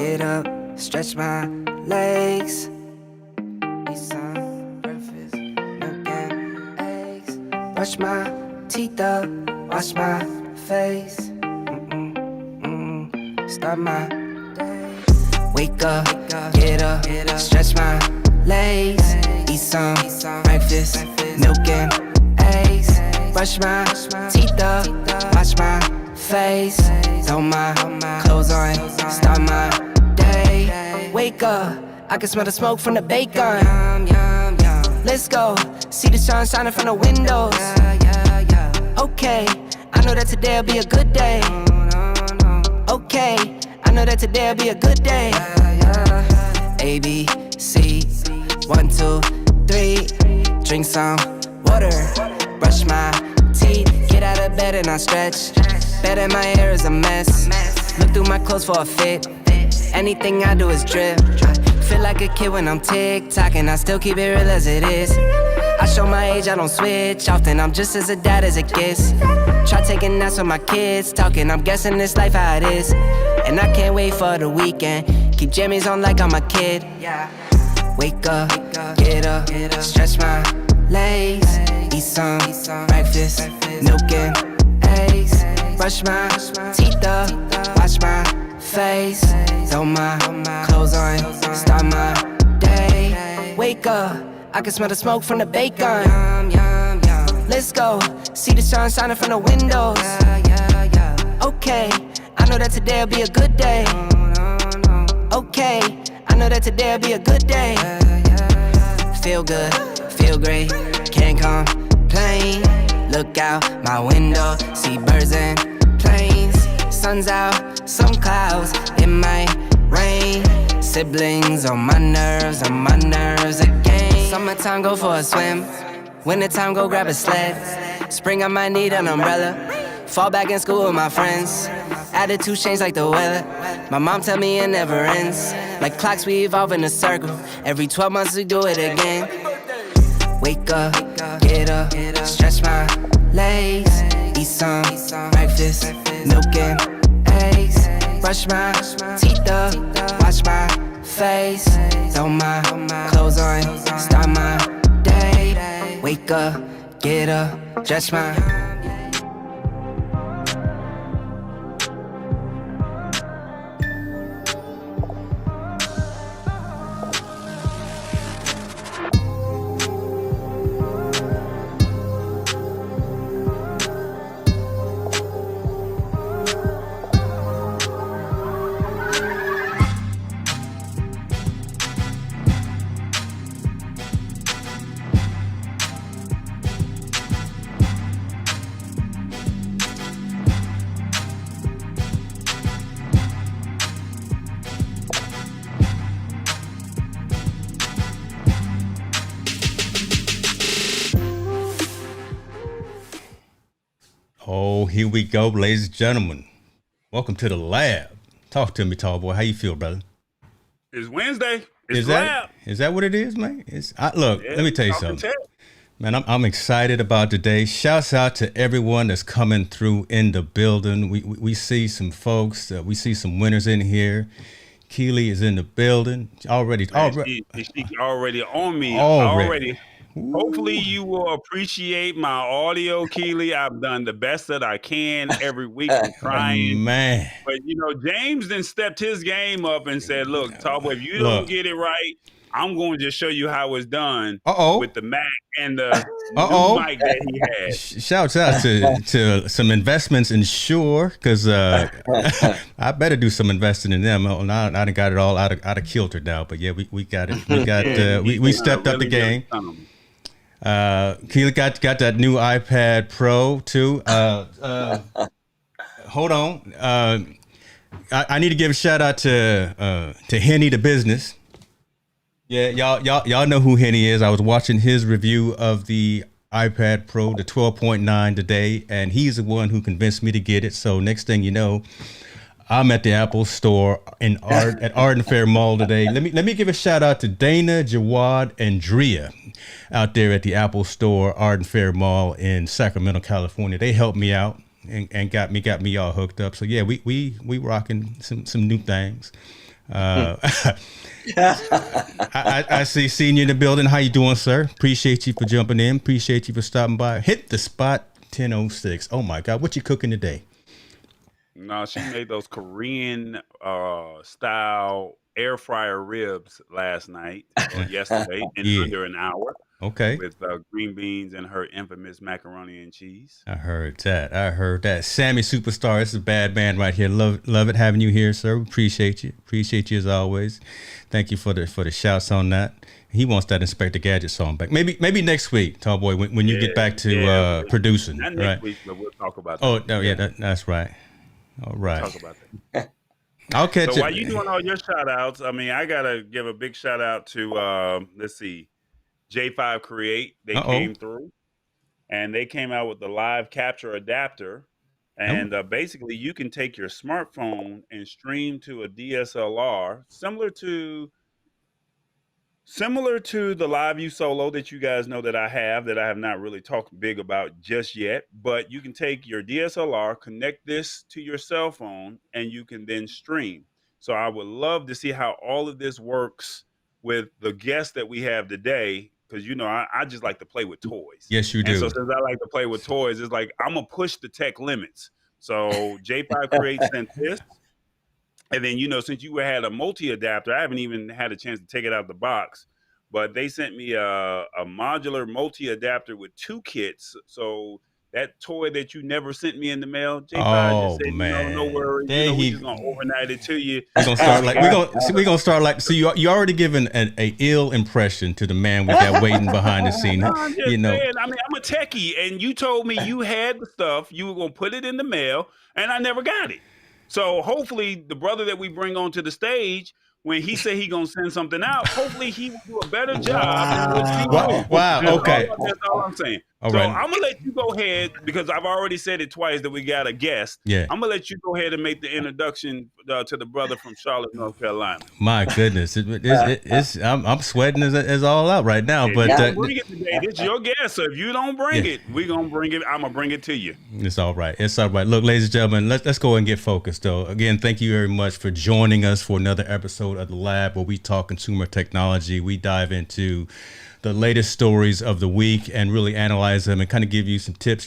get up, stretch my legs. Eat some breakfast, milk and eggs. Brush my teeth up, wash my face. Start my day. Wake up, get up, stretch my legs. Eat some breakfast, milk and eggs. Brush my teeth up, wash my face. Throw my clothes on, start my day. Wake up, I can smell the smoke from the bacon. Let's go, see the sun shining from the windows. Okay, I know that today'll be a good day. Okay, I know that today'll be a good day. A, B, C, 1, 2, 3. Drink some water, brush my teeth. Get out of bed and I stretch. Bed in my hair is a mess. Look through my clothes for a fit. Anything I do is drip. Feel like a kid when I'm tick-tocking. I still keep it real as it is. I show my age, I don't switch often. I'm just as a dad as it gets. Try taking naps with my kids talking. I'm guessing this life how it is. And I can't wait for the weekend. Keep jammies on like I'm a kid. Wake up, get up, stretch my legs. Eat some breakfast, milk and eggs. Brush my teeth up, wash my face. Throw my clothes on, start my day. Wake up, I can smell the smoke from the bacon. Let's go, see the sun shining from the windows. Okay, I know that today'll be a good day. Okay, I know that today'll be a good day. Feel good, feel great, can't complain. Look out my window, see birds and planes. Sun's out, some clouds, it might rain. Siblings on my nerves again. Summertime, go for a swim. Wintertime, go grab a sled. Spring, I might need an umbrella. Fall back in school with my friends. Attitude change like the weather. My mom tell me it never ends. Like clocks, we evolve in a circle. Every 12 months we do it again. Wake up, get up, stretch my legs. Eat some breakfast, milk and eggs. Brush my teeth up, wash my face. Throw my clothes on, start my day. Wake up, get up, stretch my. Oh, here we go, ladies and gentlemen. Welcome to the lab. Talk to me, tall boy. How you feel, brother? It's Wednesday. It's is lab. that what it is, man? Look, Yeah, let me tell you something. Man, I'm excited about today. Shouts out to everyone that's coming through in the building. We see some folks. We see some winners in here. Keely is in the building. She's already on me. Already. Hopefully you will appreciate my audio, Keely. I've done the best that I can every week. I'm trying. Man. But, James then stepped his game up and said, look, Tallboy, if you don't get it right, I'm going to just show you how it's done with the Mac and the new mic that he had. Shouts out to some investments in Shure, because I better do some investing in them. I done got it all out of kilter now, but yeah, we got it. We stepped up the game. Keely got that new iPad Pro too. Hold on. I need to give a shout out to Henny the business. Yeah, y'all know who Henny is. I was watching his review of the iPad Pro, the 12.9 today, and he's the one who convinced me to get it. So next thing you know, I'm at the Apple Store at Arden Fair Mall today. Let me give a shout out to Dana, Jawad, and Drea out there at the Apple Store, Arden Fair Mall in Sacramento, California. They helped me out and got me all hooked up. So yeah, we rocking some new things. I see seeing you in the building. How you doing, sir? Appreciate you for jumping in. Appreciate you for stopping by. Hit the spot 10:06. Oh my God, what you cooking today? No, she made those Korean style air fryer ribs last night or yesterday in under an hour. Okay. With green beans and her infamous macaroni and cheese. I heard that. Sammy Superstar, this is a bad man right here. Love it having you here, sir. We appreciate you. Appreciate you as always. Thank you for the shouts on that. He wants that Inspector Gadget song back. Maybe next week, Tallboy, when you get back to producing. Not next week, but we'll talk about that. Oh, no, that's right. All right. We'll talk about that. I'll catch it. So while you doing all your shout outs, I mean, I gotta give a big shout out to let's see. J5 Create, they came through and they came out with the live capture adapter. And basically you can take your smartphone and stream to a DSLR similar to the LiveView Solo that you guys know that I have not really talked big about just yet. But you can take your DSLR, connect this to your cell phone, and you can then stream. So I would love to see how all of this works with the guests that we have today. Because, I just like to play with toys. Yes, you do. And so since I like to play with toys, it's like I'm going to push the tech limits. So J5 Create sent this. And then, since you had a multi-adapter, I haven't even had a chance to take it out of the box. But they sent me a modular multi-adapter with 2 kits. So that toy that you never sent me in the mail, J5 just said, man. No worries. We're just gonna overnight it to you. We're gonna start like so. You already given a ill impression to the man we got waiting behind the scene. I'm just saying, I mean, I'm a techie, and you told me you had the stuff. You were gonna put it in the mail, and I never got it. So hopefully, the brother that we bring onto the stage, when he said he gonna send something out, hopefully he will do a better job. Wow. Okay. That's all I'm saying. All right. I'm gonna let you go ahead because I've already said it twice that we got a guest. Yeah. I'm gonna let you go ahead and make the introduction to the brother from Charlotte, North Carolina. My goodness, I'm sweating as all out right now. But bring it today. It's your guest. So if you don't bring it, we're gonna bring it. I'm gonna bring it to you. It's all right. Look, ladies and gentlemen, let's go and get focused. Though again, thank you very much for joining us for another episode of the Lab, where we talk consumer technology. We dive into the latest stories of the week and really analyze them and kind of give you some tips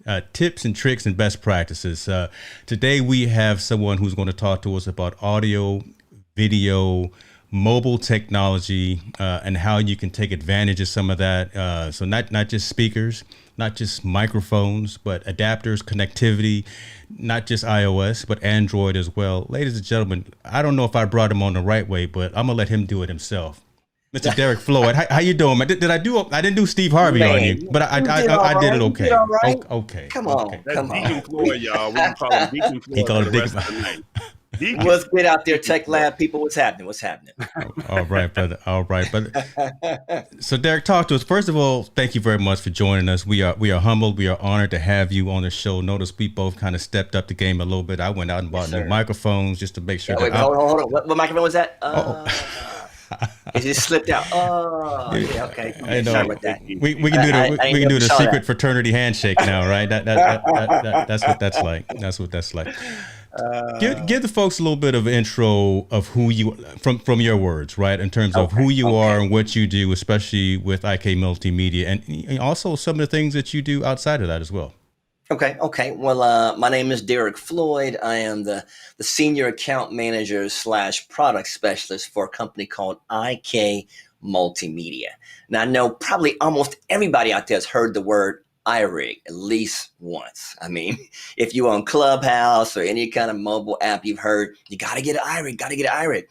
and tricks and best practices. Today we have someone who's going to talk to us about audio, video, mobile technology, and how you can take advantage of some of that. So not just speakers, not just microphones, but adapters, connectivity, not just iOS, but Android as well. Ladies and gentlemen, I don't know if I brought him on the right way, but I'm going to let him do it himself. Mr. Derrick Floyd, how you doing, man? I didn't do Steve Harvey on you, but I did it okay. Right. Okay. Come on. Deacon Floyd, y'all. We can call him Deacon Floyd. He called it Deacon. Let's get out there, Tech Lab people. What's happening? All right, brother. All right, brother. So, Derrick, talk to us. First of all, thank you very much for joining us. We are humbled. We are honored to have you on the show. Notice we both kind of stepped up the game a little bit. I went out and bought new microphones just to make sure. Hold on. What microphone was that? It just slipped out. Oh, yeah, okay. I know. Sorry about that. We can do the secret fraternity handshake now, right? That's what that's like. That's what that's like. Give the folks a little bit of intro of who you from your words, right? In terms of who you are and what you do, especially with IK Multimedia, and also some of the things that you do outside of that as well. Okay. Well, my name is Derrick Floyd. I am the senior account manager / product specialist for a company called IK Multimedia. Now, I know probably almost everybody out there has heard the word IRig at least once. I mean, if you're on Clubhouse or any kind of mobile app, you've heard, you got to get an IRig,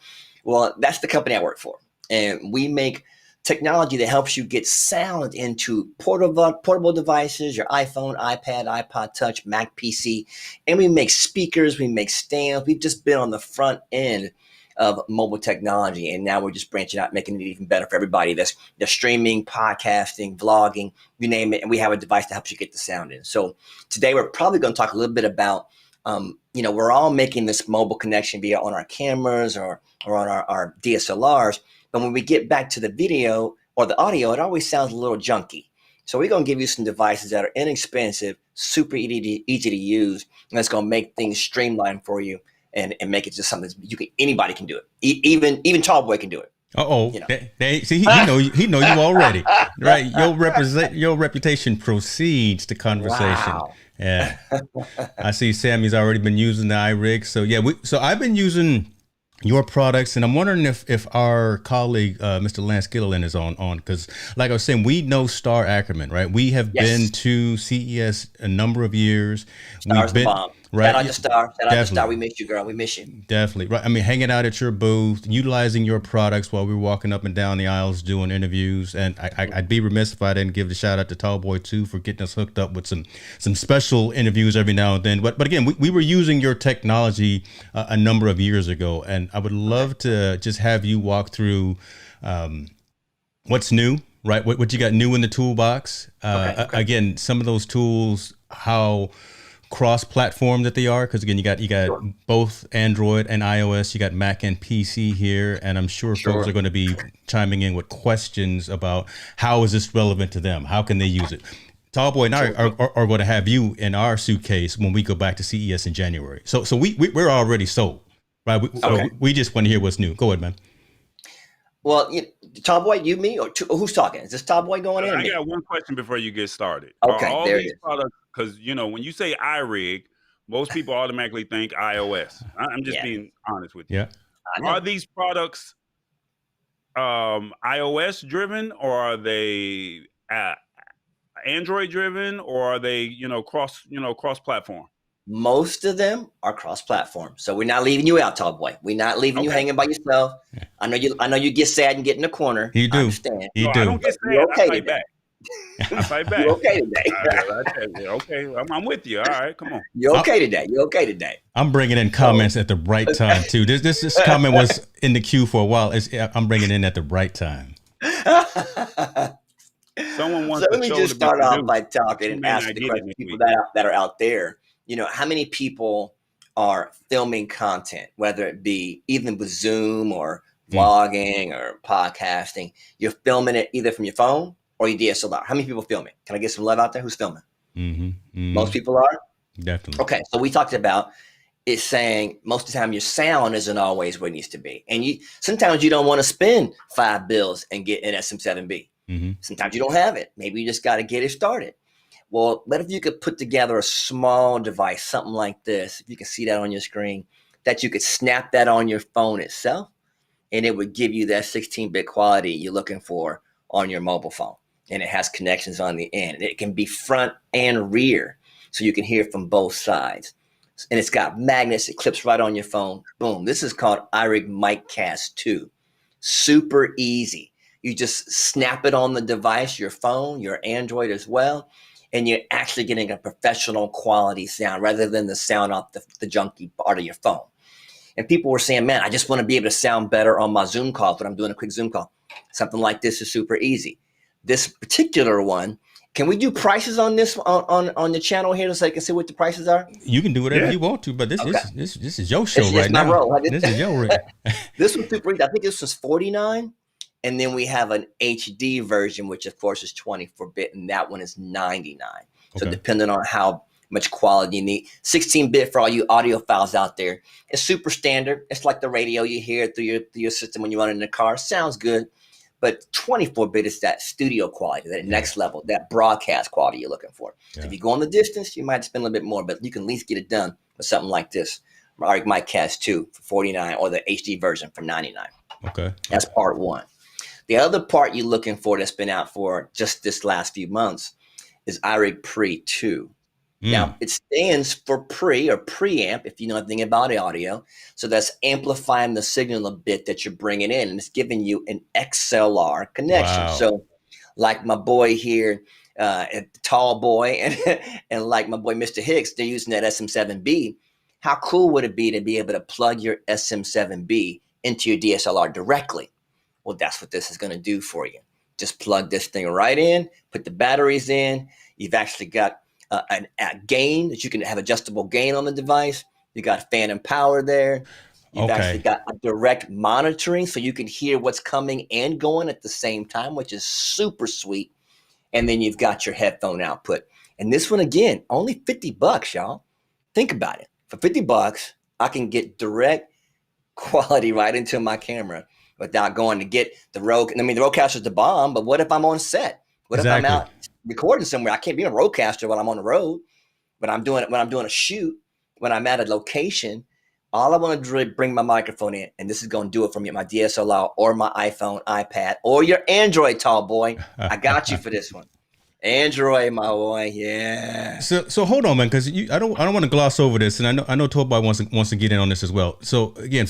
Well, that's the company I work for. And we make technology that helps you get sound into portable devices, your iPhone, iPad, iPod Touch, Mac PC. And we make speakers, we make stands. We've just been on the front end of mobile technology. And now we're just branching out, making it even better for everybody that's streaming, podcasting, vlogging, you name it. And we have a device that helps you get the sound in. So today we're probably going to talk a little bit about, we're all making this mobile connection via on our cameras or on our DSLRs. But when we get back to the video or the audio, it always sounds a little junky. So we're going to give you some devices that are inexpensive, super easy to use, and that's going to make things streamlined for you and make it just something anybody can do it. Even Tallboy can do it. You know. See, he know you already, right? Your reputation precedes the conversation. Wow. Yeah, I see Sammy's already been using the iRig. So yeah, so I've been using your products, and I'm wondering if our colleague Mr. Lance Gilliland is on because, like I was saying, we know Star Ackerman, right? We have been to CES a number of years. Star's the bomb. Right. Shout out to Star. Shout out to Star. We miss you, girl. We miss you. Definitely. Right. I mean, hanging out at your booth, utilizing your products while we were walking up and down the aisles doing interviews. And I'd be remiss if I didn't give the shout out to Tallboy too for getting us hooked up with some special interviews every now and then. But again, we were using your technology a number of years ago, and I would love to just have you walk through what's new, right? What you got new in the toolbox. Again, some of those tools, how cross-platform that they are, because again, you got both Android and iOS, you got Mac and PC here, and I'm sure folks are going to be chiming in with questions about how is this relevant to them, how can they use it. Tallboy and I are going to have you in our suitcase when we go back to CES in January. So we're already sold, right? We just want to hear what's new. Go ahead, man. Well, Tallboy, you, me, or who's talking? Is this Tallboy going in? I got one question before you get started. Okay, are all there these products, because when you say iRig, most people automatically think iOS. I'm just being honest with you. Yeah. Are these products iOS driven, or are they Android driven, or are they cross platform? Most of them are cross-platform, so we're not leaving you out, Tallboy. We're not leaving you hanging by yourself. I know you get sad and get in the corner. You do. I understand. You do. I don't get sad. You're okay I fight back. I fight back. You're okay today. Okay, I'm with you. All right, come on. You're okay today. You're okay today. I'm bringing in comments at the right time too. This comment was in the queue for a while. I'm bringing in at the right time. Someone wants. So let me just start off by talking and asking the question, people that are out there. How many people are filming content, whether it be even with Zoom or vlogging or podcasting? You're filming it either from your phone or your DSLR. How many people filming? Can I get some love out there? Who's filming? Most people are? Definitely. Okay, so we talked about it saying most of the time your sound isn't always where it needs to be. And sometimes you don't want to spend $5 and get an SM7B. Sometimes you don't have it. Maybe you just got to get it started. Well, what if you could put together a small device, something like this, if you can see that on your screen, that you could snap that on your phone itself, and it would give you that 16-bit quality you're looking for on your mobile phone. And it has connections on the end. And it can be front and rear, so you can hear from both sides. And it's got magnets. It clips right on your phone. Boom. This is called iRig MicCast 2. Super easy. You just snap it on the device, your phone, your Android as well, and you're actually getting a professional quality sound rather than the sound off the junky part of your phone. And people were saying, man, I just want to be able to sound better on my Zoom calls when I'm doing a quick Zoom call. Something like this is super easy. This particular one, can we do prices on this on the channel here so I can see what the prices are? You can do whatever you want to, but this is your show right now. Role. This is your role. This was super easy. I think this was $49. And then we have an HD version, which of course is 24-bit, and that one is $99. So depending on how much quality you need, 16-bit for all you audiophiles out there, it's super standard. It's like the radio you hear through your system when you run in the car. Sounds good, but 24-bit is that studio quality, that next level, that broadcast quality you're looking for. So if you go on the distance, you might spend a little bit more, but you can at least get it done with something like this. iRig MicCast 2 for $49, or the HD version for $99. Okay, that's part one. The other part you're looking for that's been out for just this last few months is iRig Pre 2. Now, it stands for pre or preamp, if you know anything about audio. So that's amplifying the signal a bit that you're bringing in, and it's giving you an XLR connection. Wow. So like my boy here, Tallboy, and like my boy Mr. Hicks, they're using that SM7B. How cool would it be to be able to plug your SM7B into your DSLR directly? Well, that's what this is going to do for you. Just plug this thing right in, put the batteries in. You've actually got a gain that you can have adjustable gain on the device. You got fan and power there. You've actually got a direct monitoring, so you can hear what's coming and going at the same time, which is super sweet. And then you've got your headphone output. And this one, again, only $50, y'all. Think about it. For $50, I can get direct quality right into my camera without going to get the Rogue. I mean, the Rodecaster's the bomb, but what if I'm on set? What if I'm out recording somewhere? I can't be on a Rodecaster when I'm on the road. When I'm doing a shoot, when I'm at a location, all I want to do is bring my microphone in, and this is going to do it for me, my DSLR or my iPhone, iPad, or your Android, tall boy. I got you for this one. Android, my boy, yeah. So hold on, man, because I don't want to gloss over this, and I know Tallboy wants to get in on this as well. So again,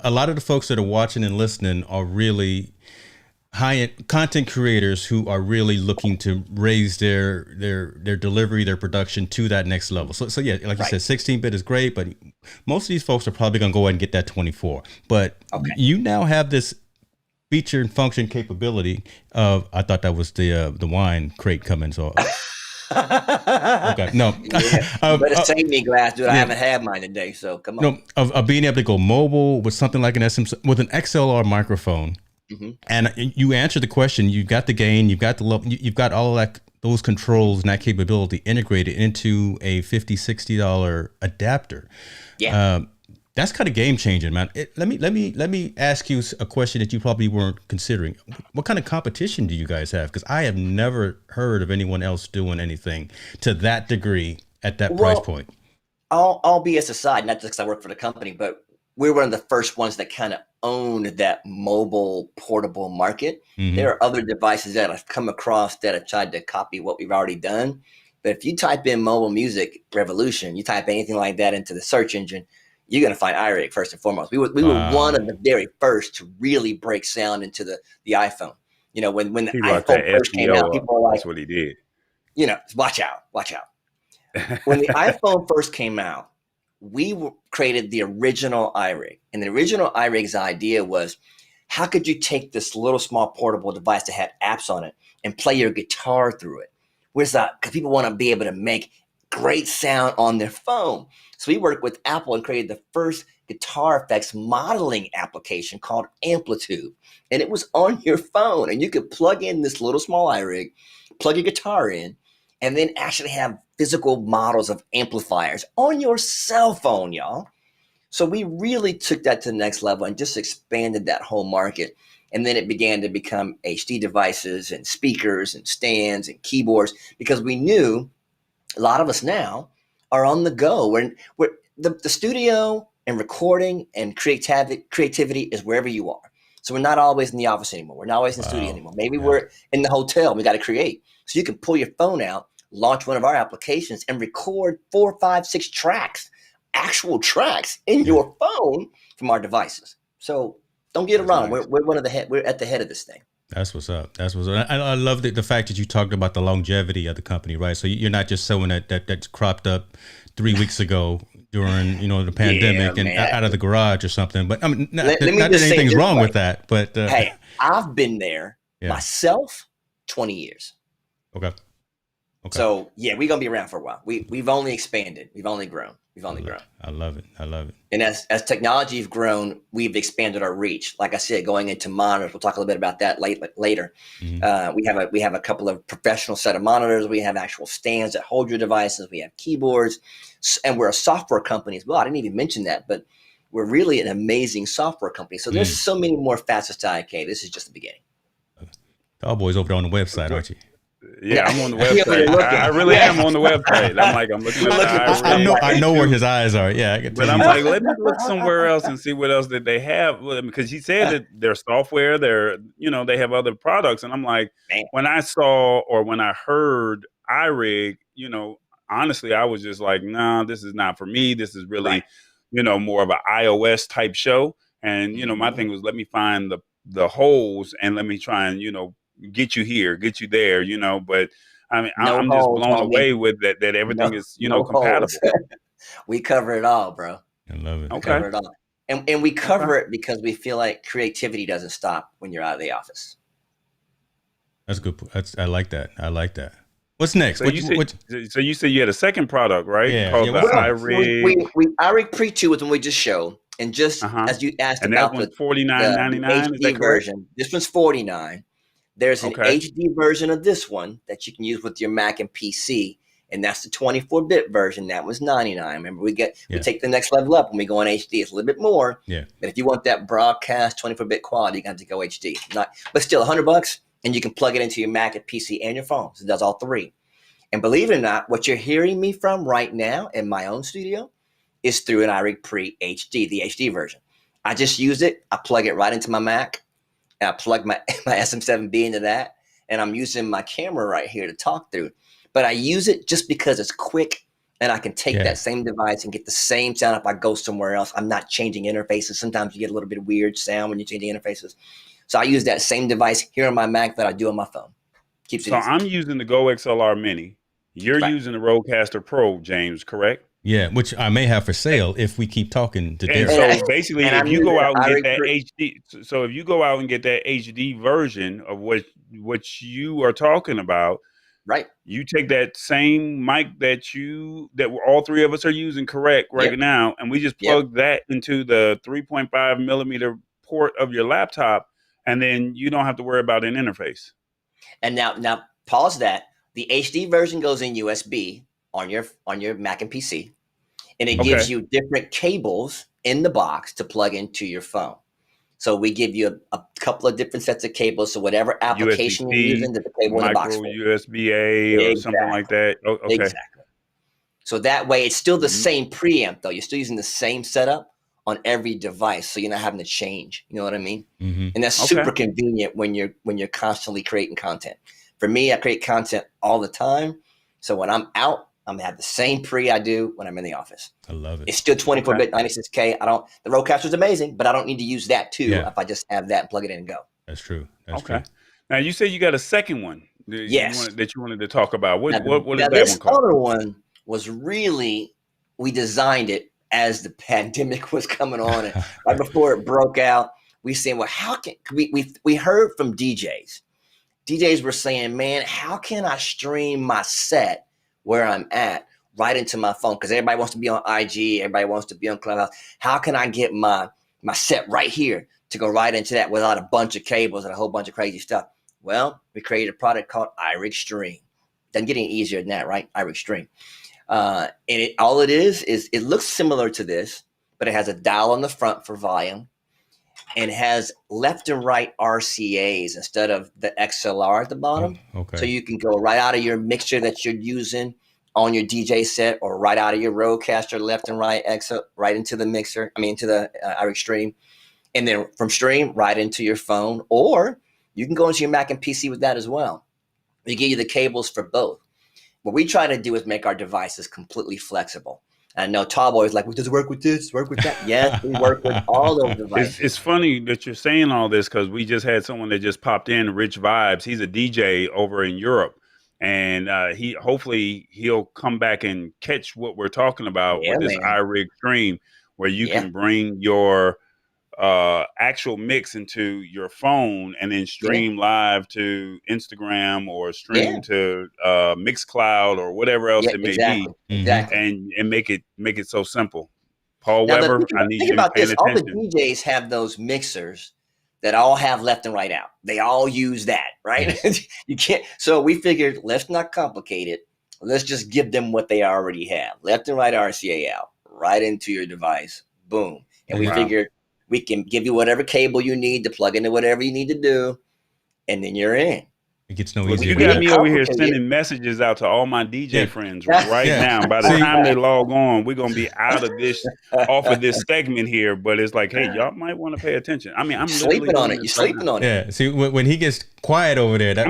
a lot of the folks that are watching and listening are really high-end content creators who are really looking to raise their delivery, their production to that next level. So yeah, like you said, 16-bit is great, but most of these folks are probably going to go ahead and get that 24. But you now have this feature and function capability of, I thought that was the wine crate coming. So okay, no, better save me glass, dude. I haven't had mine today, so come on. No, of being able to go mobile with something like an with an XLR microphone. Mm-hmm. And you answered the question. You've got the gain, you've got you've got all of that, those controls and that capability integrated into a $50-$60 adapter. Yeah, that's kind of game changing, man. Let me ask you a question that you probably weren't considering. What kind of competition do you guys have? Because I have never heard of anyone else doing anything to that degree at that price point. All BS aside, not just because I work for the company, but we're one of the first ones that kind of owned that mobile portable market. Mm-hmm. There are other devices that I've come across that have tried to copy what we've already done. But if you type in mobile music revolution, you type anything like that into the search engine, you're going to find IRig first and foremost. We were one of the very first to really break sound into the iPhone. You know, when the iPhone first came out, people were like, that's what he did. You know, watch out. When the iPhone first came out, we created the original IRig. And the original IRig's idea was, how could you take this little small portable device that had apps on it and play your guitar through it? Because people want to be able to make great sound on their phone. So we worked with Apple and created the first guitar effects modeling application called Amplitude. And it was on your phone. And you could plug in this little small IRig, plug your guitar in, and then actually have physical models of amplifiers on your cell phone, y'all. So we really took that to the next level and just expanded that whole market. And then it began to become HD devices and speakers and stands and keyboards, because we knew a lot of us now are on the go. We're the studio and recording and creativity is wherever you are. So we're not always in the office anymore. We're not always in the studio anymore. Maybe we're in the hotel. We got to create. So you can pull your phone out, launch one of our applications, and record 4, 5, 6 tracks, actual tracks in your phone from our devices. So don't get it wrong. Nice. We're at the head of this thing. That's what's up. I love the fact that you talked about the longevity of the company, right? So you're not just someone that's cropped up 3 weeks ago during the pandemic and out of the garage or something. But I mean, not that anything's wrong with that. But hey, I've been there myself 20 years. Okay. So yeah, we're gonna be around for a while. We've only expanded. We've only grown. I love it. And as technology has grown, we've expanded our reach. Like I said, going into monitors, we'll talk a little bit about that later. Mm-hmm. We have a couple of professional set of monitors. We have actual stands that hold your devices. We have keyboards, and we're a software company as well. I didn't even mention that, but we're really an amazing software company. So there's so many more facets to IK. This is just the beginning. Tallboy's over on the website, aren't you? Yeah, I'm on the website. I really am on the website. I'm looking at the I know where his eyes are. Yeah, but I'm like, let me look somewhere else and see what else that they have. Because he said that their software, they have other products, and I'm like, when I saw or when I heard IRig, honestly, I was just like, nah, this is not for me. This is really, more of an iOS type show. And my thing was, let me find the holes and let me try and get you here, get you there, but I mean, I'm just blown away with that everything is, compatible. We cover it all, bro. I love it. We cover it all. And we cover it because we feel like creativity doesn't stop when you're out of the office. That's good. I like that. What's next? So you said you had a second product, right? Yeah. Called the IRig. IRig Pre-2 was when we just showed. And just as you asked and about that one's $49.99, is that correct? Version. This one's $49. There's an HD version of this one that you can use with your Mac and PC, and that's the 24-bit version. That was 99. Remember, we take the next level up when we go on HD. It's a little bit more. Yeah. But if you want that broadcast 24-bit quality, you're going to have to go HD. But still, $100, and you can plug it into your Mac, and PC, and your phone. So it does all three. And believe it or not, what you're hearing me from right now in my own studio is through an iRig Pre HD, the HD version. I just use it. I plug it right into my Mac, and I plug my SM7B into that, and I'm using my camera right here to talk through. But I use it just because it's quick, and I can take that same device and get the same sound if I go somewhere else. I'm not changing interfaces. Sometimes you get a little bit of weird sound when you're changing interfaces. So I use that same device here on my Mac that I do on my phone. Keeps it easy. I'm using the Go XLR Mini. You're using the Rodecaster Pro, James, correct? Yeah, which I may have for sale if we keep talking to Derrick. And so basically, if you go out and get that HD, so if you go out and get that HD version of what you are talking about, right? You take that same mic that all three of us are using right now, and we just plug that into the 3.5 millimeter port of your laptop, and then you don't have to worry about an interface. And now pause that. The HD version goes in USB on your Mac and PC, and it gives you different cables in the box to plug into your phone. So we give you a couple of different sets of cables. So whatever application you're using, there's a cable in the box. Micro USB-A or something like that. Oh, okay. Exactly. So that way, it's still the same preamp, though. You're still using the same setup on every device, so you're not having to change. You know what I mean? Mm-hmm. And that's super convenient when you're constantly creating content. For me, I create content all the time. So when I'm out, I'm gonna have the same pre I do when I'm in the office. I love it. It's still 24-bit, 96K. The Rodecaster is amazing, but I don't need to use that too if I just have that and plug it in and go. That's true. That's true. Now you said you got a second one that you wanted to talk about. What is that one called? This other one was really, we designed it as the pandemic was coming on, and right before it broke out. We saying, well, how can we heard from DJs. DJs were saying, man, how can I stream my set where I'm at right into my phone? Because everybody wants to be on IG, everybody wants to be on Clubhouse. How can I get my set right here to go right into that without a bunch of cables and a whole bunch of crazy stuff? Well, we created a product called iRig Stream. Doesn't get any easier than that, right? iRig Stream. And all it is it looks similar to this, but it has a dial on the front for volume, and has left and right RCAs instead of the XLR at the bottom. Okay. So you can go right out of your mixture that you're using on your DJ set, or right out of your Rodecaster, left and right right into the mixer. Into the iRig Stream, and then from Stream right into your phone, or you can go into your Mac and PC with that as well. We give you the cables for both. What we try to do is make our devices completely flexible. I know Tallboy is like, well, does it work with this? Work with that? Yes, we work with all those devices. It's funny that you're saying all this, because we just had someone that just popped in, Rich Vibes. He's a DJ over in Europe, and hopefully he'll come back and catch what we're talking about with this iRig Stream, where you can bring your actual mix into your phone and then stream live to Instagram or stream to Mixcloud or whatever else it may be, and make it so simple. Paul Weber, I need you to pay attention. All the DJs have those mixers that all have left and right out. They all use that, right? You can't. So we figured, let's not complicate it. Let's just give them what they already have: left and right RCA out, right into your device. Boom. And we figured, we can give you whatever cable you need to plug into whatever you need to do, and then you're in. It gets no easier. You got me over here sending messages out to all my DJ friends right now. By the time they log on, we're gonna be out of this, off of this segment here. But it's like, hey, y'all might want to pay attention. I'm sleeping on it. You're sleeping on it. Yeah. See, when he gets quiet over there, that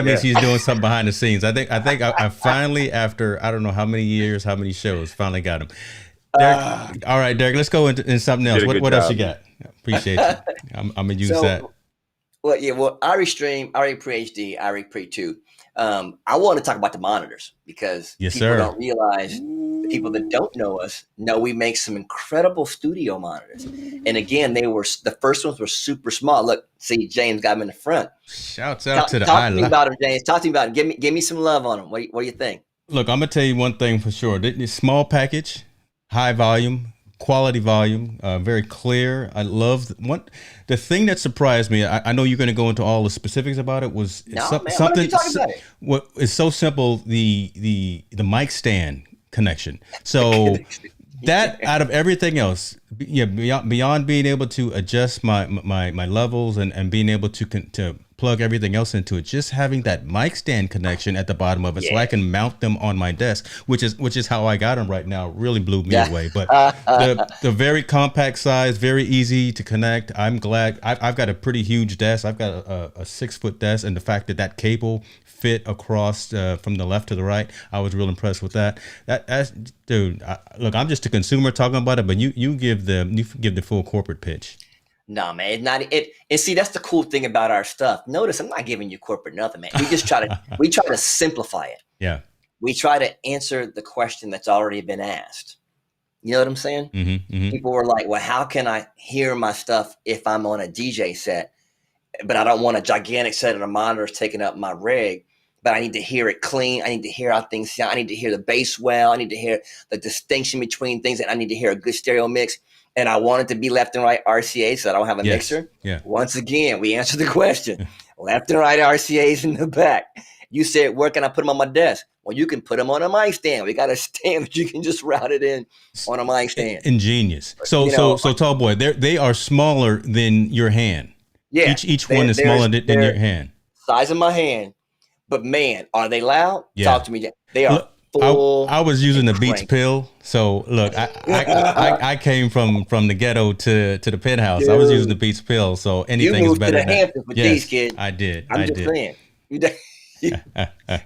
means he's doing something behind the scenes. I think I finally, after I don't know how many years, how many shows, finally got him. Derrick, all right, Derrick, let's go into something else. What else you got? Appreciate you. I'm gonna use that. Well, iRig Stream, iRig Pre HD, iRig Pre 2. I want to talk about the monitors, because people don't realize, the people that don't know us know we make some incredible studio monitors. And again, the first ones were super small. Look, see, James got them in the front. Shouts out to the Talk to me about them, James. Talk to me about them. Give me some love on them. What do you think? Look, I'm gonna tell you one thing for sure. This small package, high volume, quality volume, very clear. I love the thing that surprised me. I know you're going to go into all the specifics about it. Was Man, something? about it? What is so simple? The mic stand connection. So that out of everything else, beyond being able to adjust my levels and being able to plug everything else into it, just having that mic stand connection at the bottom of it, so I can mount them on my desk, which is how I got them right now, really blew me away. But the very compact size, very easy to connect. I'm glad I've got a pretty huge desk. I've got a 6-foot desk, and the fact that cable fit across from the left to the right, I was real impressed with that. That's dude. Look, I'm just a consumer talking about it, but you give the full corporate pitch. No, man, it's not it. And see, that's the cool thing about our stuff. Notice I'm not giving you corporate nothing, man. We just try to simplify it. Yeah. We try to answer the question that's already been asked. You know what I'm saying? People were like, well, how can I hear my stuff if I'm on a DJ set, but I don't want a gigantic set of the monitors taking up my rig, but I need to hear it clean. I need to hear how things sound. I need to hear the bass well. I need to hear the distinction between things, and I need to hear a good stereo mix. And I want it to be left and right RCA, so I don't have a mixer. Yeah. Once again, we answered the question. Left and right RCAs in the back. You said, where can I put them on my desk? Well, you can put them on a mic stand. We got a stand that you can just route it in on a mic stand. Ingenious. So Tallboy, they are smaller than your hand. Yeah. Each one is smaller than your hand. Size of my hand. But man, are they loud? Yeah. Talk to me. They are. I was using the Beats pill, so look, I came from the ghetto to the penthouse. Dude, I was using the Beats pill, so anything is better. You moved to the Hamptons with these kids. I did. I'm just saying.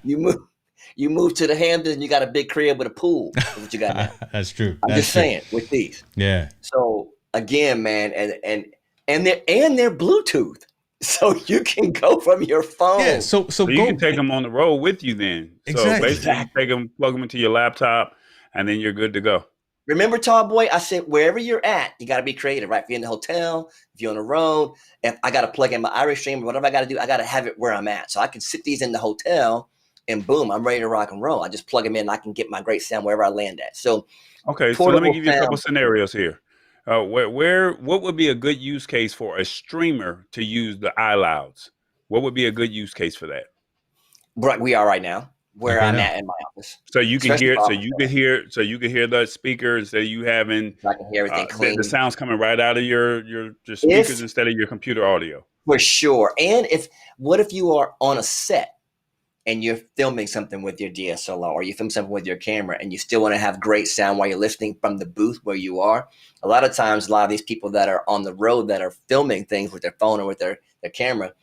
You moved to the Hamptons and you got a big crib with a pool. That's what you got now. That's true. I'm just saying with these. Yeah. So again, man, and they're Bluetooth. So you can go from your phone. Yeah, so you can take them on the road with you then. Exactly. So basically you take them, plug them into your laptop, and then you're good to go. Remember, Tallboy, I said wherever you're at, you got to be creative, right? If you're in the hotel, if you're on the road, if I got to plug in my IRig stream, whatever I got to do, I got to have it where I'm at. So I can sit these in the hotel and boom, I'm ready to rock and roll. I just plug them in and I can get my great sound wherever I land at. So okay, so let me give you a couple scenarios here. What would be a good use case for a streamer to use the iLouds? What would be a good use case for that? Right, we are right now where I'm at in my office. So you can hear, so you could hear the speakers that you having. I can hear everything clean. The sound's coming right out of your speakers instead of your computer audio. For sure. And what if you are on a set and you're filming something with your DSLR or you film something with your camera and you still want to have great sound while you're listening from the booth where you are? A lot of times, a lot of these people that are on the road that are filming things with their phone or with their camera,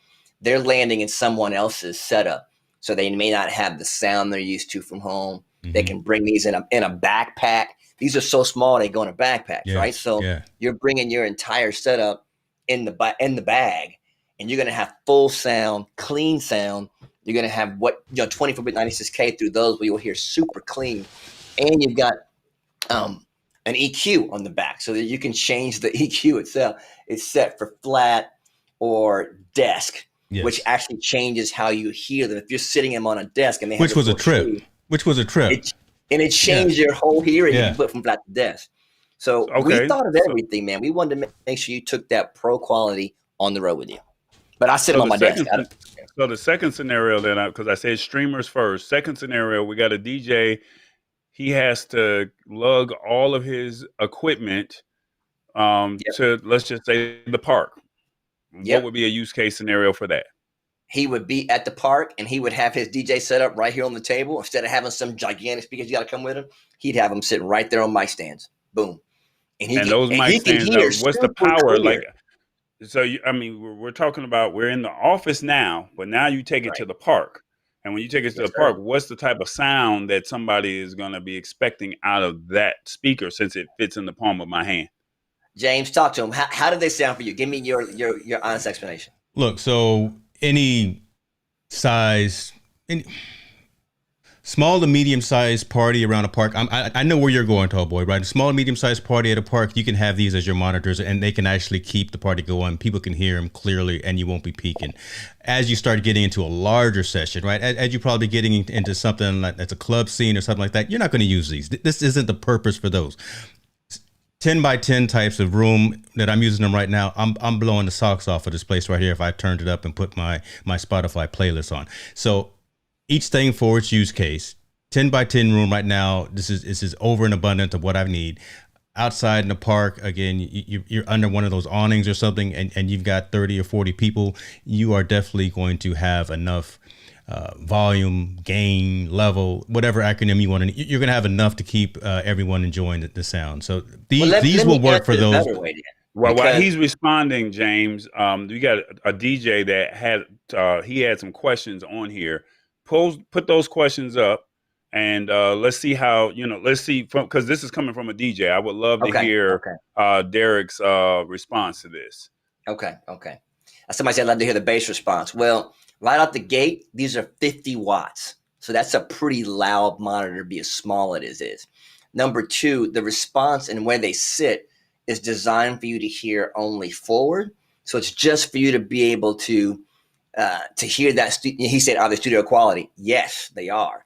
they're landing in someone else's setup. So they may not have the sound they're used to from home. Mm-hmm. They can bring these in a backpack. These are so small, they go in a backpack, right? So you're bringing your entire setup in the bag, and you're going to have full sound, clean sound. You're going to have 24-bit 96K through those where you'll hear super clean. And you've got an EQ on the back so that you can change the EQ itself. It's set for flat or desk, which actually changes how you hear them. If you're sitting them on a desk and they have which was a trip. It changed your whole hearing you put from flat to desk. So we thought of everything, man. We wanted to make sure you took that pro quality on the road with you. But I sit them on my desk. So the second scenario because I said streamers first. Second scenario, we got a DJ. He has to lug all of his equipment to, let's just say, the park. What would be a use case scenario for that? He would be at the park and he would have his DJ set up right here on the table. Instead of having some gigantic speakers you got to come with him, he'd have them sitting right there on mic stands. Boom. And those mic stands, what's the power? Clear. So, we're talking about we're in the office now, but now you take it to the park. And when you take it to the park, what's the type of sound that somebody is going to be expecting out of that speaker since it fits in the palm of my hand? James, talk to him. How did they sound for you? Give me your honest explanation. Look, so any size, small to medium-sized party around a park. I know where you're going, Tallboy, right? A small to medium-sized party at a park, you can have these as your monitors, and they can actually keep the party going. People can hear them clearly, and you won't be peaking. As you start getting into a larger session, right? As you're probably getting into something like that's a club scene or something like that, you're not going to use these. This isn't the purpose for those. 10 by 10 types of room that I'm using them right now, I'm blowing the socks off of this place right here if I turned it up and put my Spotify playlist on. So each thing for its use case. 10 by 10 room right now. This is over and abundant of what I need. Outside in the park, again, you're under one of those awnings or something, and you've got 30 or 40 people. You are definitely going to have enough volume, gain, level, whatever acronym you want to. You're going to have enough to keep everyone enjoying the sound. So these will work for those. Well, while he's responding, James, we got a DJ that had some questions on here. Put those questions up. And let's see how, because this is coming from a DJ. I would love to hear Derrick's response to this. Okay. Somebody said, I'd love to hear the bass response. Well, right out the gate, these are 50 watts. So that's a pretty loud monitor, be as small it is. Number two, the response and where they sit is designed for you to hear only forward. So it's just for you to be able to hear that. He said, are they studio quality? Yes, they are.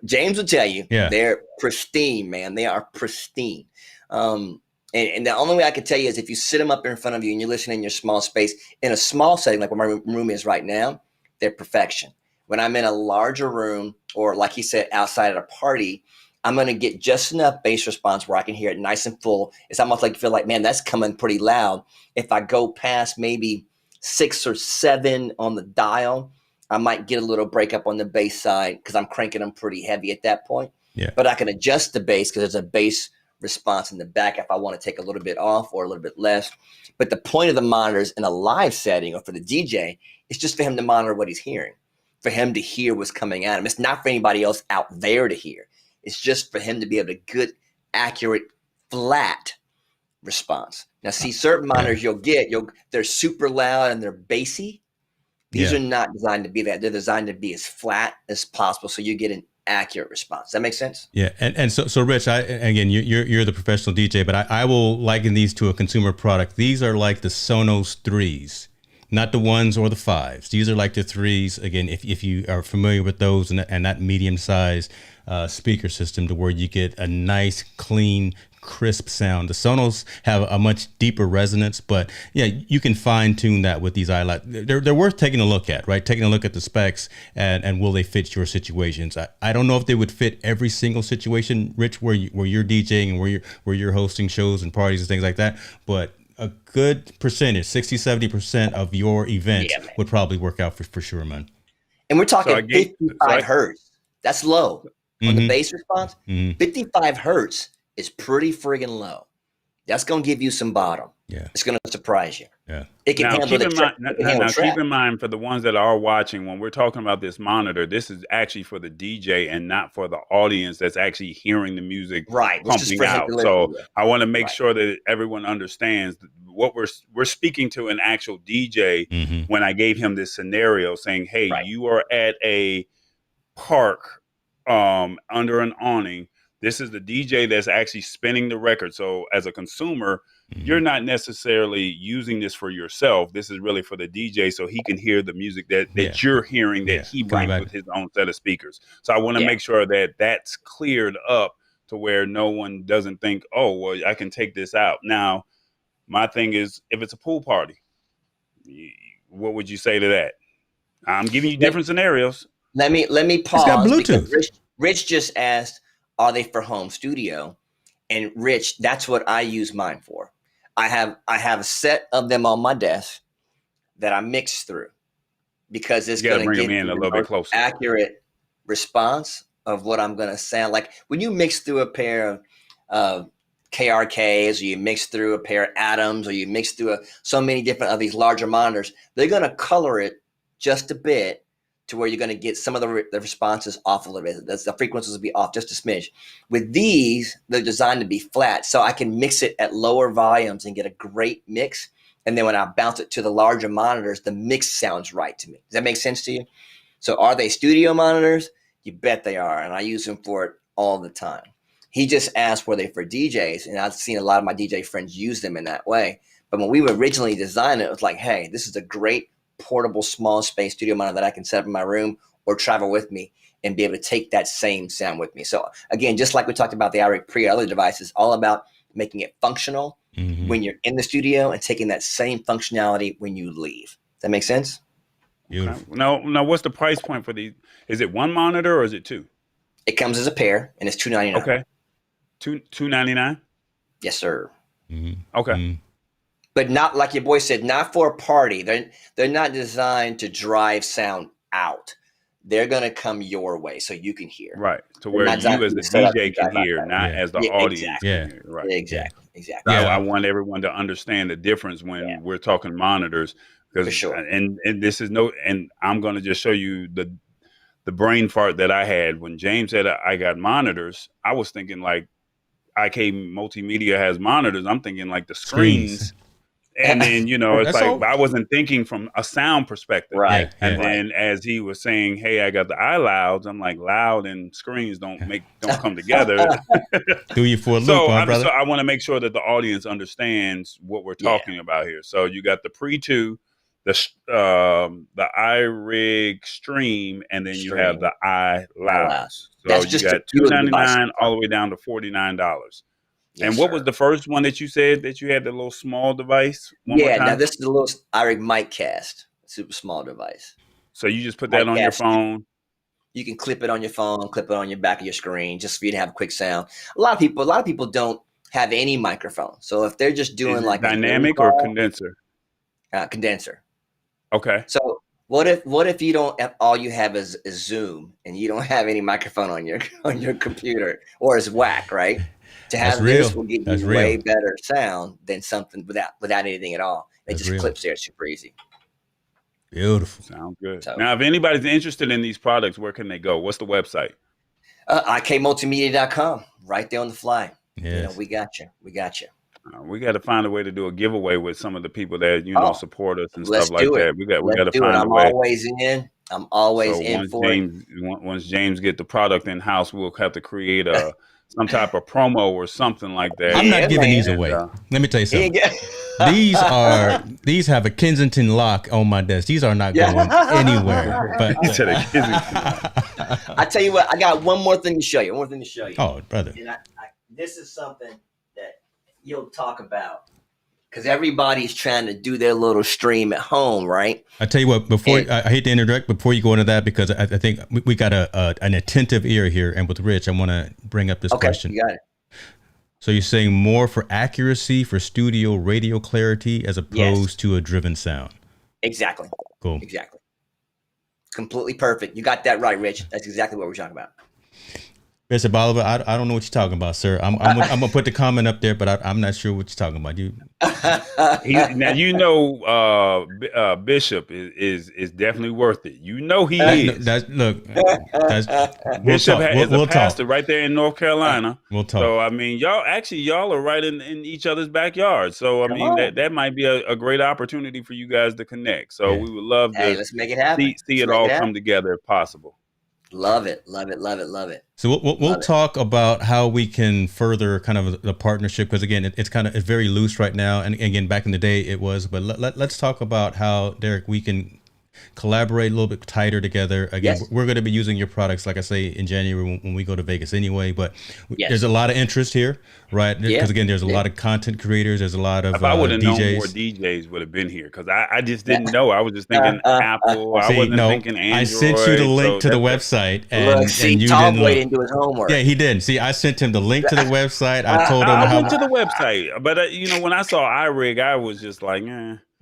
James will tell you, they're pristine, man. They are pristine. And the only way I can tell you is if you sit them up in front of you and you're listening in your small space, in a small setting, like where my room is right now, they're perfection. When I'm in a larger room, or like he said, outside at a party, I'm going to get just enough bass response where I can hear it nice and full. It's almost like you feel like, man, that's coming pretty loud. If I go past maybe 6 or 7 on the dial, I might get a little breakup on the bass side because I'm cranking them pretty heavy at that point. Yeah. But I can adjust the bass because there's a bass response in the back if I want to take a little bit off or a little bit less. But the point of the monitors in a live setting or for the DJ is just for him to monitor what he's hearing, for him to hear what's coming at him. It's not for anybody else out there to hear. It's just for him to be able to good, accurate, flat response. Now, see, certain monitors they're super loud and they're bassy. These are not designed to be that. They're designed to be as flat as possible, so you get an accurate response. Does that make sense? Yeah, and so Rich, again, you're the professional DJ, but I will liken these to a consumer product. These are like the Sonos 3s, not the 1s or the 5s. These are like the 3s. Again, if you are familiar with those and that medium size speaker system, to where you get a nice, clean, crisp sound. The Sonos have a much deeper resonance, but you can fine tune that with these iLight. They're worth taking a look at, right? Taking a look at the specs and will they fit your situations. I don't know if they would fit every single situation, Rich, where you're DJing and where you're hosting shows and parties and things like that, but a good percentage, 60-70% of your events would probably work out for sure, man. And we're talking 55 hertz. That's low on the bass response. 55 hertz is pretty friggin' low. That's going to give you some bottom. Yeah. It's going to surprise you. Yeah. It can handle keep in mind for the ones that are watching, when we're talking about this monitor, this is actually for the DJ and not for the audience that's actually hearing the music pumping out. So I want to make sure that everyone understands what we're speaking to an actual DJ when I gave him this scenario saying, hey, you are at a park under an awning. This is the DJ that's actually spinning the record. So as a consumer, you're not necessarily using this for yourself. This is really for the DJ so he can hear the music that you're hearing that he brings with his own set of speakers. So I want to make sure that that's cleared up to where no one doesn't think, oh, well, I can take this out. Now, my thing is, if it's a pool party, what would you say to that? I'm giving you different scenarios. Let me pause. It's got Bluetooth. Rich just asked, are they for home studio? And Rich, that's what I use mine for. I have a set of them on my desk that I mix through because it's going to give me a little bit closer, accurate response of what I'm going to sound like. When you mix through a pair of KRKs, or you mix through a pair of Atoms, or you mix through so many different of these larger monitors, they're going to color it just a bit to where you're going to get some of the responses off a little bit. The frequencies will be off just a smidge. With these, they're designed to be flat, so I can mix it at lower volumes and get a great mix. And then when I bounce it to the larger monitors, the mix sounds right to me. Does that make sense to you? So are they studio monitors? You bet they are, and I use them for it all the time. He just asked, were they for DJs? And I've seen a lot of my DJ friends use them in that way. But when we originally designed it, it was like, hey, this is a great portable small space studio monitor that I can set up in my room or travel with me and be able to take that same sound with me. So again, just like we talked about the IRig Pre, other devices, all about making it functional Mhm. when you're in the studio and taking that same functionality when you leave. Does that make sense? Beautiful. Now, what's the price point for these? Is it one monitor or is it two? It comes as a pair and it's $299. Okay, $299. Yes, sir. Mhm. Okay, Mhm. But not like your boy said, not for a party. They're not designed to drive sound out. They're gonna come your way so you can hear. right. To They're where not designed you to as be the set up to DJ can drive out hear, that way. not Yeah. as the Yeah, audience Yeah. can hear. Right. Exactly. Exactly. Yeah. I want everyone to understand the difference when Yeah. we're talking monitors, For because sure. and this is and I'm going to just show you the brain fart that I had when James said I got monitors. I was thinking like IK Multimedia has monitors. I'm thinking like the screens. And then, it's That's like all. I wasn't thinking from a sound perspective. Right. Yeah. And then as he was saying, hey, I got the iLouds, I'm like, loud and screens don't come together. Threw you for a loop, So huh, brother? I want to make sure that the audience understands what we're talking about here. So you got the Pre-2, the iRig Stream, and then you have the iLouds. So That's you just a got few of the devices. $299 all the way down to $49. Yes, And what sir. was the first one that you said that you had, the little small device? One more time? Now this is the little IRig mic cast, super small device. So you just put that on your phone? You can clip it on your phone, clip it on your back of your screen, just for you to have a quick sound. A lot of people don't have any microphone. So if they're just doing Is it like dynamic or condenser? Condenser. Okay. So what if you don't all you have is Zoom and you don't have any microphone on your computer, or is whack, right? To have this will get you way better sound than something without anything at all. It just clips there, it's super easy. Beautiful. Sounds good. So, now, if anybody's interested in these products, where can they go? What's the website? IKMultimedia.com, right there on the fly. Yes. We got you. We got to find a way to do a giveaway with some of the people that support us and stuff like that. We got to find a way. I'm always in for it. Once James get the product in house, we'll have to create some type of promo or something like that. I'm not giving these away. Let me tell you something. These have a Kensington lock on my desk. These are not going anywhere. But I tell you what, I got one more thing to show you. Oh, brother. And this is something that you'll talk about, because everybody's trying to do their little stream at home, right? I tell you what, I hate to interject before you go into that, because I think we got an attentive ear here. And with Rich, I want to bring up this question. You got it. So you're saying more for accuracy, for studio radio clarity, as opposed to a driven sound? Exactly. Cool. Exactly. Completely perfect. You got that right, Rich. That's exactly what we're talking about. Mr. Bolivar, I don't know what you're talking about, sir. I'm gonna put the comment up there, but I'm not sure what you're talking about. Now Bishop is definitely worth it. He is. Bishop is a pastor right there in North Carolina. We'll talk. So I mean, y'all are right in each other's backyard. So I mean, that might be a great opportunity for you guys to connect. So we would love to let's make it happen. See it all come together if possible. Love it. So we'll talk about how we can further kind of the partnership, because again, it's very loose right now, and again, back in the day it was. But let's talk about how, Derrick, we can collaborate a little bit tighter together. Again, we're going to be using your products, like I say, in January when we go to Vegas anyway. But there's a lot of interest here, right? Because again, there's a lot of content creators. There's a lot of if I would have known DJs. more DJs would have been here, because I just didn't know. I was just thinking Apple. I wasn't thinking Android. I sent you the link to the website, and you didn't look. Didn't do his homework. Yeah, he didn't. See, I sent him the link to the website. I told him I went to the website, but when I saw iRig, I was just like,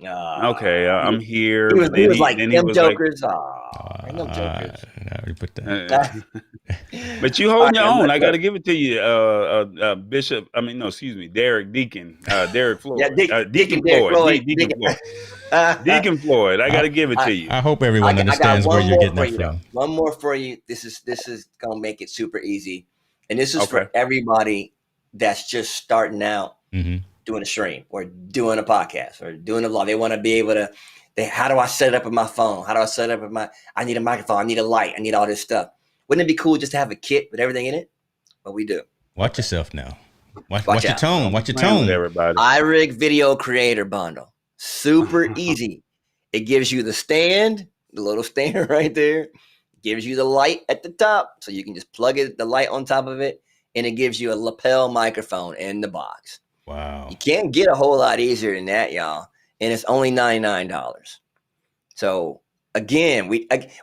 okay, I'm here. He was like, them jokers. Them jokers. But you holding your own. I got to give it to you, Bishop. Derrick Deacon, Derrick Floyd. Deacon Floyd. Deacon Floyd. I got to give it to you. I hope everyone understands where you're getting that from. One more for you. This is gonna make it super easy, and this is for everybody that's just starting out. Doing a stream or doing a podcast or doing a vlog. They want to be able to, how do I set it up with my phone? How do I set it up with I need a microphone. I need a light. I need all this stuff. Wouldn't it be cool just to have a kit with everything in it? But we do. Watch yourself now. Watch your tone. Watch your tone. Everybody. iRig Video Creator Bundle. Super easy. It gives you the stand, the little stand right there. Gives you the light at the top. So you can just plug the light on top of it. And it gives you a lapel microphone in the box. Wow. You can't get a whole lot easier than that, y'all. And it's only $99. So again,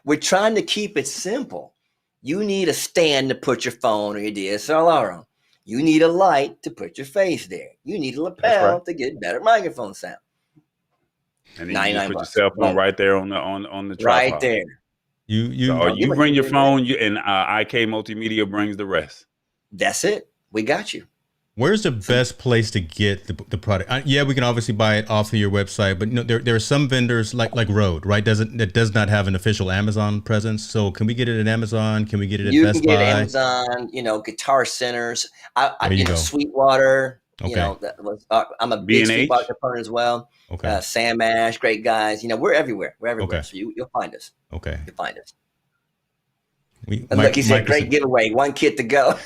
we're trying to keep it simple. You need a stand to put your phone or your DSLR on. You need a light to put your face there. You need a lapel to get better microphone sound. And then you just put your $99. cell phone Boom. right there on the tripod. Right there. You bring your phone, and IK Multimedia brings the rest. That's it. We got you. Where's the best place to get the product? Yeah, we can obviously buy it off of your website, but there are some vendors like Rode, right? That does not have an official Amazon presence. So can we get it at Amazon? Can we get it at Best Buy? You can get Amazon, Guitar Centers. Go. Sweetwater. Okay. That was, I'm a big Sweetwater component as well. Okay. Sam Ash, great guys. We're everywhere. We're everywhere. Okay. So you'll find us. Okay. You'll find us. Look, he said, great giveaway. One kit to go.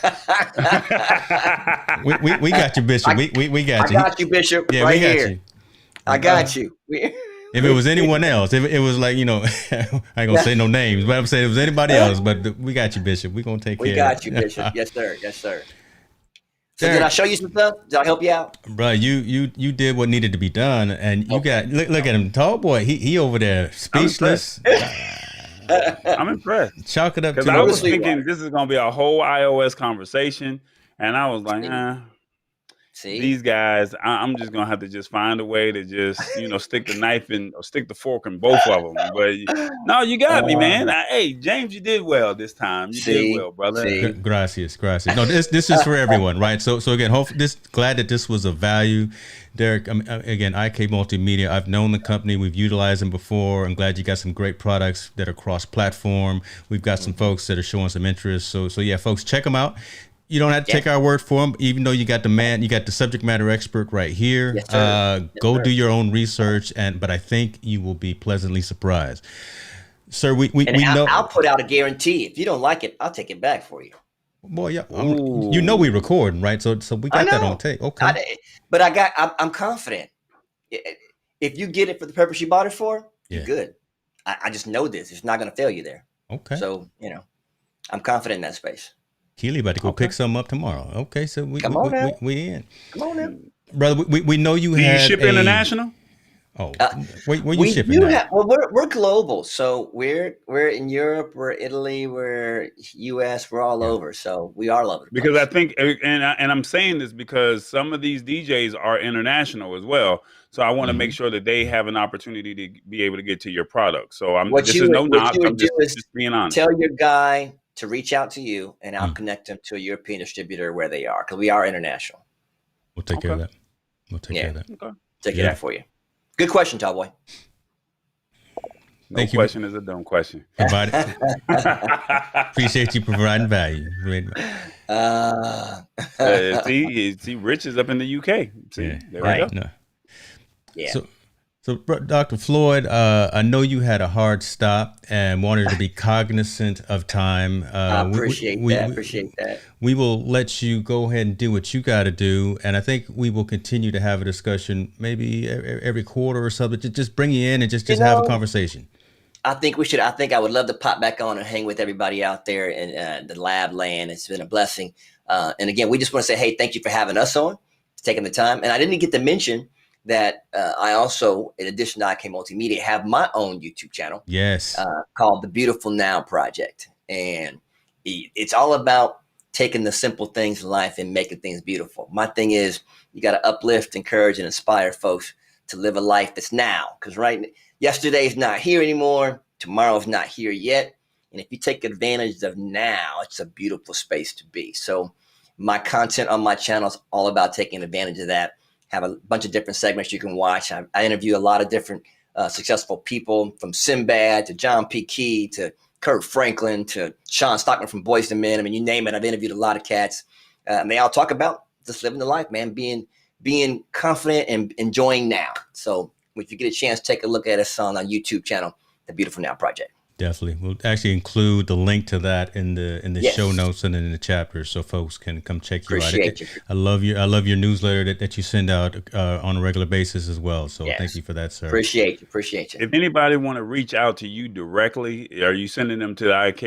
we got you, Bishop. We got you. I got you, Bishop. Yeah, right we got here. you. I got you. If it was anyone else, if it was like, I ain't gonna say no names, but I'm saying if it was anybody else, but we got you, Bishop. We're gonna take care of it. We got you, Bishop. Yes, sir. Yes, sir. So did I show you some stuff? Did I help you out? Bro, you did what needed to be done, and you got look at him, tall boy. He over there speechless. I'm impressed. Chalk it up because I was thinking this is gonna be a whole iOS conversation, and I was like, See? These guys, I'm just gonna have to just find a way to just stick the knife or stick the fork in both of them. But no, you got me, man. Hey, James, you did well this time. You did well, brother. Gracias. No, this is for everyone, right? So again, glad that this was of value. Derrick, again, IK Multimedia, I've known the company. We've utilized them before. I'm glad you got some great products that are cross-platform. We've got some folks that are showing some interest. So yeah, folks, check them out. You don't have to take our word for them, even though you got the subject matter expert right here. Yes, go do your own research, but I think you will be pleasantly surprised. Sir, we know. I'll put out a guarantee. If you don't like it, I'll take it back for you. Boy, yeah, we recording, right? So we got that on tape. Okay. But I'm confident. If you get it for the purpose you bought it for, you're good. I just know this. It's not going to fail you there. Okay. So, I'm confident in that space. Keely about to go pick some up tomorrow. Okay, so we in. Come on now, brother. We know you had. Do you ship international? Oh, where you shipping? We're global, so we're in Europe, we're Italy, we're US, we're all over. So we are all over. Because I think, and I'm saying this because some of these DJs are international as well. So I want to make sure that they have an opportunity to be able to get to your product. So I'm just being honest. Tell your guy to reach out to you, and I'll connect them to a European distributor where they are, because we are international. We'll take care of that. We'll take care of that. Okay. Take care of that for you. Good question, Tallboy. No question is a dumb question. Appreciate you providing value. See, Rich is up in the UK. See, there we go. No. Yeah. So, Dr. Floyd, I know you had a hard stop and wanted to be cognizant of time. I appreciate that. We will let you go ahead and do what you got to do. And I think we will continue to have a discussion maybe every quarter or something. Just bring you in and just have a conversation. I think we should. I think I would love to pop back on and hang with everybody out there in the lab land. It's been a blessing. And again, we just want to say, hey, thank you for having us on, taking the time. And I didn't get to mention that I also, in addition to IK Multimedia, have my own YouTube channel. Yes. Called The Beautiful Now Project. And it's all about taking the simple things in life and making things beautiful. My thing is, you got to uplift, encourage, and inspire folks to live a life that's now. Because yesterday's not here anymore. Tomorrow's not here yet. And if you take advantage of now, it's a beautiful space to be. So my content on my channel is all about taking advantage of that. Have a bunch of different segments you can watch. I interview a lot of different successful people, from Sinbad to John P. Key to Kurt Franklin to Sean Stockman from Boyz II Men. I mean, you name it. I've interviewed a lot of cats. And they all talk about just living the life, man, being confident and enjoying now. So if you get a chance, take a look at us on our YouTube channel, The Beautiful Now Project. Definitely. We'll actually include the link to that in the show notes and in the chapters, so folks can come check you out. I love your newsletter that you send out on a regular basis as well. So thank you for that, sir. Appreciate you. If anybody want to reach out to you directly, are you sending them to the IK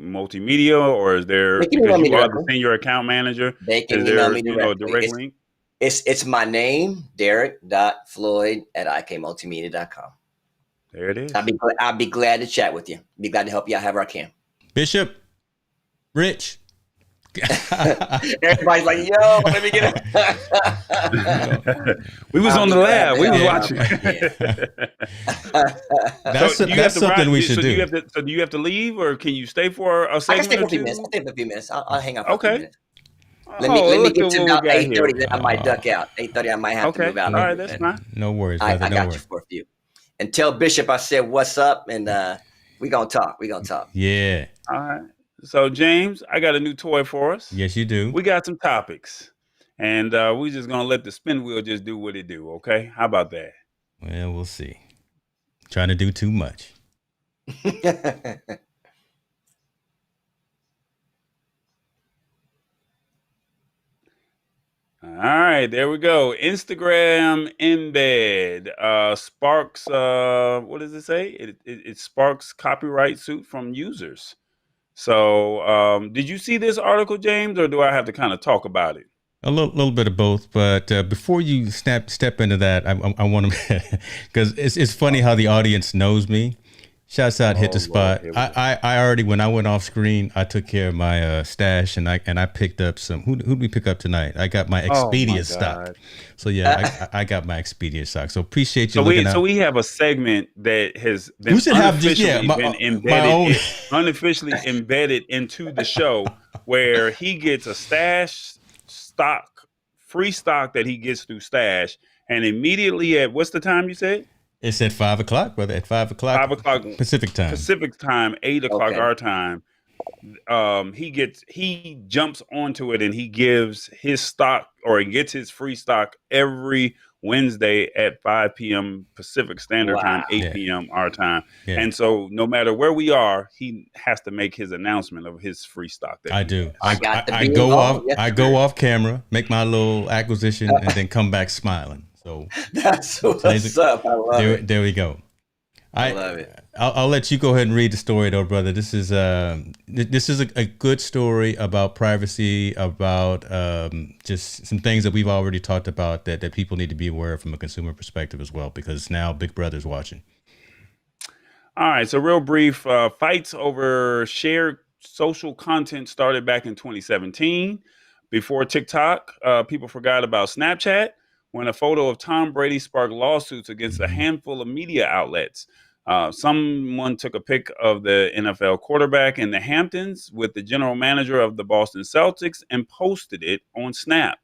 Multimedia, or is there, because you are the senior account manager, they can email me directly. A direct link? It's my name, Derrick.Floyd@ikmultimedia.com. There it is. I'll be glad to chat with you. Be glad to help you out however I can. Bishop, Rich. Everybody's like, yo, let me get it. We was on the lab. We was watching. That's something we should do. So do you have to leave, or can you stay for a segment? I can stay for a few minutes. I'll stay for a few minutes. I'll hang out for a few minutes. Let me get to about 8:30. Then I might duck out. 8:30, I might have to move out. All right, that's fine. No worries, I brother. got you for a few. And tell Bishop I said what's up, and we gonna talk. Yeah. All right. So James, I got a new toy for us. Yes, you do. We got some topics, and we're just gonna let the spin wheel just do what it do. Okay, how about that? Well, we'll see. Trying to do too much. All right, there we go. Instagram embed sparks. What does it say? It sparks copyright suit from users. So, did you see this article, James, or do I have to kind of talk about it? A little bit of both, but before you step into that, I want to, because it's funny how the audience knows me. Shouts out, hit the spot. I already, when I went off screen, I took care of my stash, and I picked up some. Who did we pick up tonight? I got my Expedia stock. So yeah, I got my Expedia stock. So appreciate you. So we have a segment that has been unofficially embedded into the show, where he gets a stash stock, free stock that he gets through stash, and immediately at what's the time you said? It's at 5 o'clock, brother. At 5 o'clock. 5 o'clock Pacific time. 8 o'clock our time. He jumps onto it and he gives his stock, or he gets his free stock every Wednesday at 5 p.m. Pacific Standard Time, 8 p.m. our time. Yeah. And so no matter where we are, he has to make his announcement of his free stock. I do. I go off camera, make my little acquisition, and then come back smiling. So that's what's up. I love it. There we go. I love it. I'll let you go ahead and read the story, though, brother. This is a good story about privacy, about just some things that we've already talked about that people need to be aware of from a consumer perspective as well, because now Big Brother's watching. All right, so real brief, fights over shared social content started back in 2017. Before TikTok, people forgot about Snapchat, when a photo of Tom Brady sparked lawsuits against a handful of media outlets. Someone took a pic of the NFL quarterback in the Hamptons with the general manager of the Boston Celtics and posted it on Snap.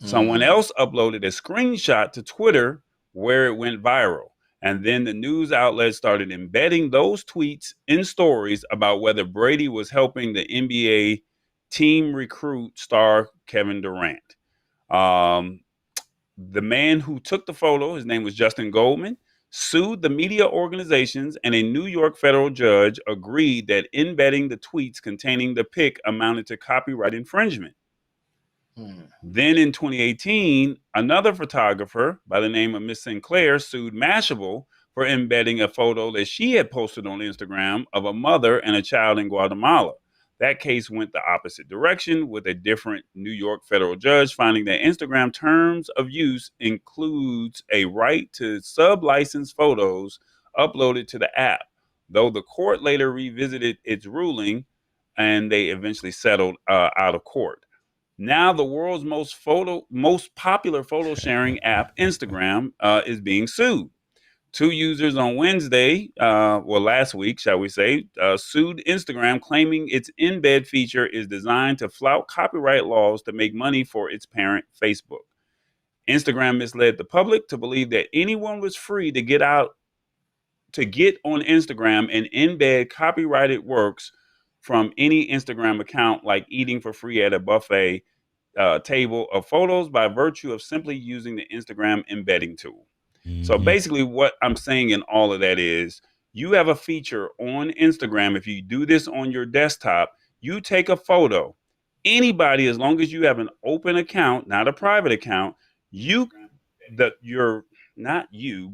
Someone else uploaded a screenshot to Twitter where it went viral. And then the news outlets started embedding those tweets in stories about whether Brady was helping the NBA team recruit star Kevin Durant. The man who took the photo, his name was Justin Goldman, sued the media organizations, and a New York federal judge agreed that embedding the tweets containing the pic amounted to copyright infringement. Then in 2018, another photographer by the name of Miss Sinclair sued Mashable for embedding a photo that she had posted on Instagram of a mother and a child in Guatemala. That case went the opposite direction, with a different New York federal judge finding that Instagram terms of use includes a right to sub-license photos uploaded to the app, though the court later revisited its ruling and they eventually settled out of court. Now the world's most popular photo sharing app, Instagram, is being sued. Two users on Wednesday, last week, shall we say, sued Instagram, claiming its embed feature is designed to flout copyright laws to make money for its parent, Facebook. Instagram misled the public to believe that anyone was free to get on Instagram and embed copyrighted works from any Instagram account, like eating for free at a buffet table of photos, by virtue of simply using the Instagram embedding tool. So basically what I'm saying in all of that is, you have a feature on Instagram. If you do this on your desktop, you take a photo. Anybody, as long as you have an open account, not a private account,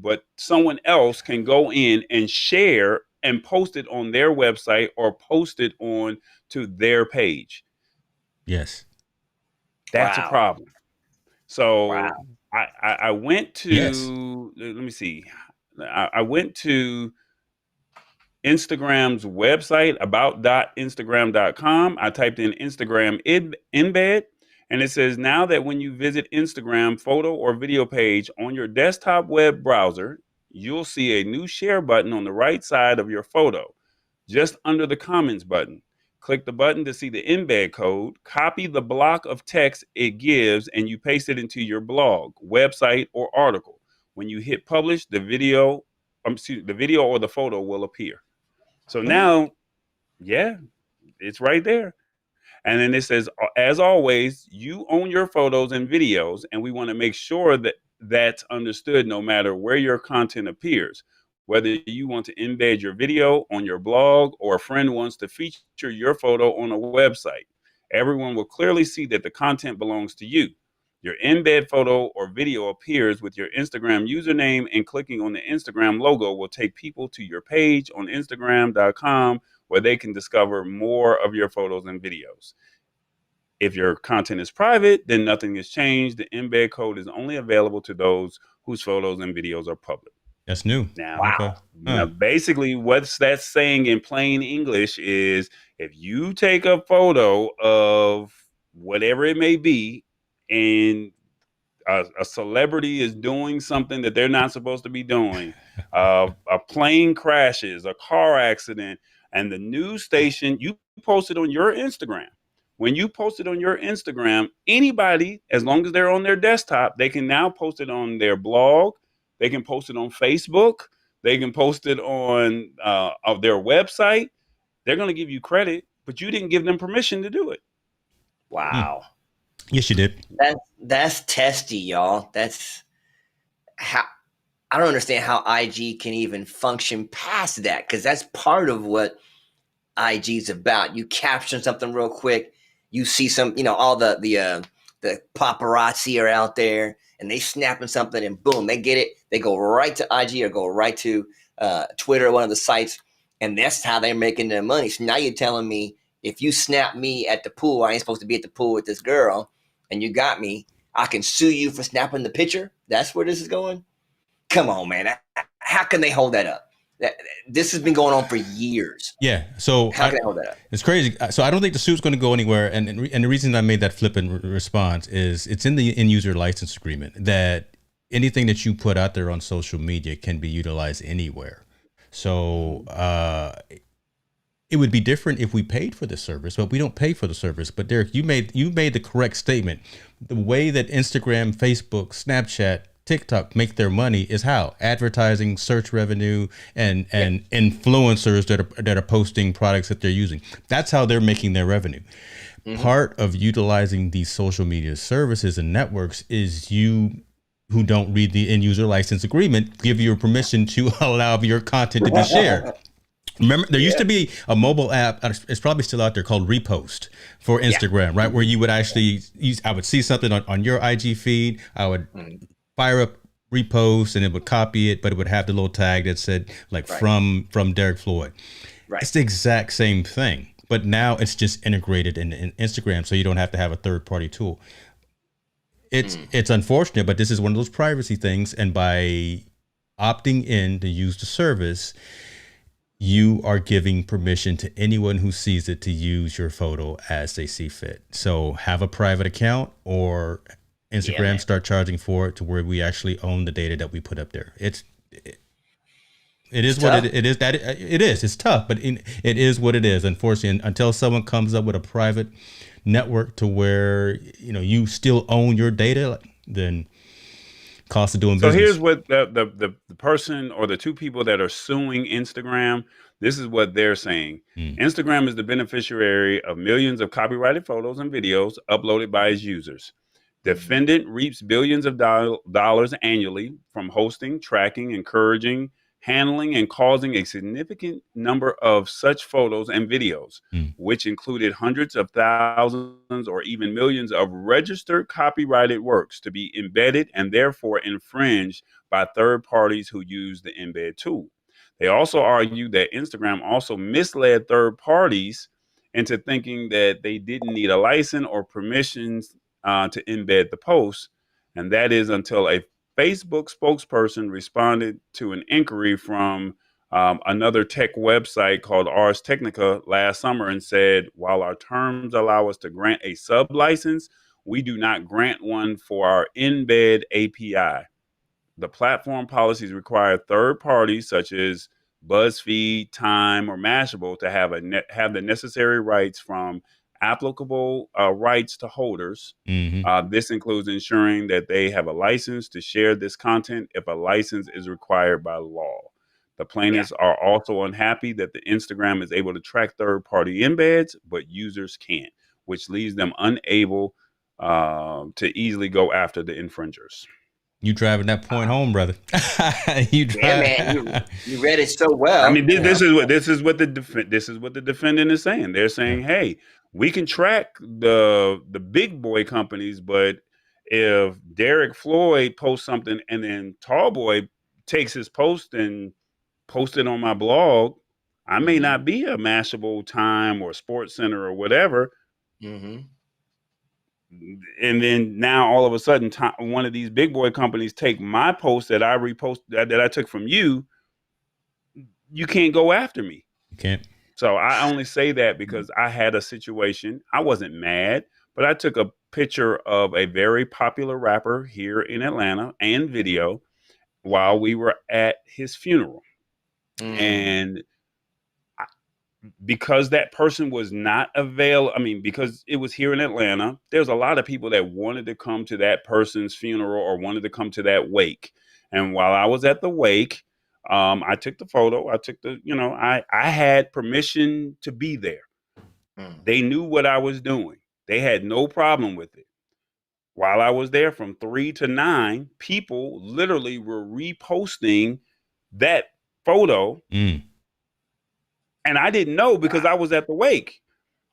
but someone else can go in and share and post it on their website or post it on to their page. Yes. That's a problem. So Wow. I went to, Yes. let me see. I went to Instagram's website, about.instagram.com. I typed in Instagram embed, and it says now that when you visit Instagram photo or video page on your desktop web browser, you'll see a new share button on the right side of your photo, just under the comments button. Click the button to see the embed code, copy the block of text it gives, and you paste it into your blog, website, or article. When you hit publish, the video or the photo will appear. So now, yeah, it's right there. And then it says, as always, you own your photos and videos, and we want to make sure that that's understood no matter where your content appears. Whether you want to embed your video on your blog or a friend wants to feature your photo on a website, everyone will clearly see that the content belongs to you. Your embed photo or video appears with your Instagram username, and clicking on the Instagram logo will take people to your page on Instagram.com where they can discover more of your photos and videos. If your content is private, then nothing has changed. The embed code is only available to those whose photos and videos are public. That's new. Now, Okay. now basically what's that saying in plain English is if you take a photo of whatever it may be and a celebrity is doing something that they're not supposed to be doing, a plane crashes, a car accident, and the news station, you post it on your Instagram. When you post it on your Instagram, anybody, as long as they're on their desktop, they can now post it on their blog. They can post it on Facebook. They can post it on of their website. They're going to give you credit, but you didn't give them permission to do it. Wow. Yes, you did. That's testy, y'all. That's how I don't understand how IG can even function past that, because that's part of what IG's about. You caption something real quick, you see some, all the paparazzi are out there and they snapping something and boom, they get it. They go right to IG or go right to Twitter, one of the sites, and that's how they're making their money. So now you're telling me if you snap me at the pool, I ain't supposed to be at the pool with this girl, and you got me, I can sue you for snapping the picture? That's where this is going? Come on, man. How can they hold that up? This has been going on for years. Yeah. So How can they hold that up? it's crazy. So I don't think the suit's going to go anywhere. And the reason I made that flippant response is it's in the end user license agreement that anything that you put out there on social media can be utilized anywhere. So it would be different if we paid for the service, but we don't pay for the service. But Derrick, you made the correct statement. The way that Instagram, Facebook, Snapchat, TikTok make their money is how advertising, search revenue, and influencers that are posting products that they're using. That's how they're making their revenue. Mm-hmm. Part of utilizing these social media services and networks is you, who don't read the end user license agreement, give you permission to allow your content to be shared. Remember, there used to be a mobile app, it's probably still out there, called Repost for Instagram, right? Where you would actually I would see something on your IG feed, I would fire up Repost, and it would copy it, but it would have the little tag that said from Derrick Floyd. Right. It's the exact same thing, but now it's just integrated in Instagram, so you don't have to have a third party tool. It's unfortunate, but this is one of those privacy things, and by opting in to use the service, you are giving permission to anyone who sees it to use your photo as they see fit. So have a private account, or Instagram start charging for it to where we actually own the data that we put up there. It is what it is. It is. It's tough, but it is what it is. Unfortunately, until someone comes up with a private network to where you still own your data, then cost of doing business. So here's what the person or the two people that are suing Instagram, this is what they're saying. Instagram is the beneficiary of millions of copyrighted photos and videos uploaded by its users. Defendant reaps billions of dollars annually from hosting, tracking, encouraging, handling, and causing a significant number of such photos and videos, which included hundreds of thousands or even millions of registered copyrighted works to be embedded and therefore infringed by third parties who use the embed tool. They also argue that Instagram also misled third parties into thinking that they didn't need a license or permissions to embed the post, and that is until a Facebook spokesperson responded to an inquiry from another tech website called Ars Technica last summer and said, while our terms allow us to grant a sub license, we do not grant one for our embed API. The platform policies require third parties such as BuzzFeed, Time, or Mashable to have the necessary rights from applicable rights to holders. This includes ensuring that they have a license to share this content if a license is required by law. The plaintiffs are also unhappy that the Instagram is able to track third-party embeds, but users can't, which leaves them unable to easily go after the infringers. You driving that point home, brother. Yeah, man, you read it so well. I mean, this is what the defendant is saying. They're saying, hey, we can track the big boy companies, but if Derrick Floyd posts something and then Tallboy takes his post and posts it on my blog, I may not be a Mashable, Time, or Sports Center or whatever. And then now all of a sudden, one of these big boy companies take my post that I repost that I took from you. You can't go after me. You can't. So I only say that because I had a situation. I wasn't mad, but I took a picture of a very popular rapper here in Atlanta and video while we were at his funeral. And because that person was not available, because it was here in Atlanta, there's a lot of people that wanted to come to that person's funeral or wanted to come to that wake. And while I was at the wake, I took the photo. I had permission to be there. They knew what I was doing. They had no problem with it. While I was there from 3 to 9, people literally were reposting that photo. And I didn't know because I was at the wake.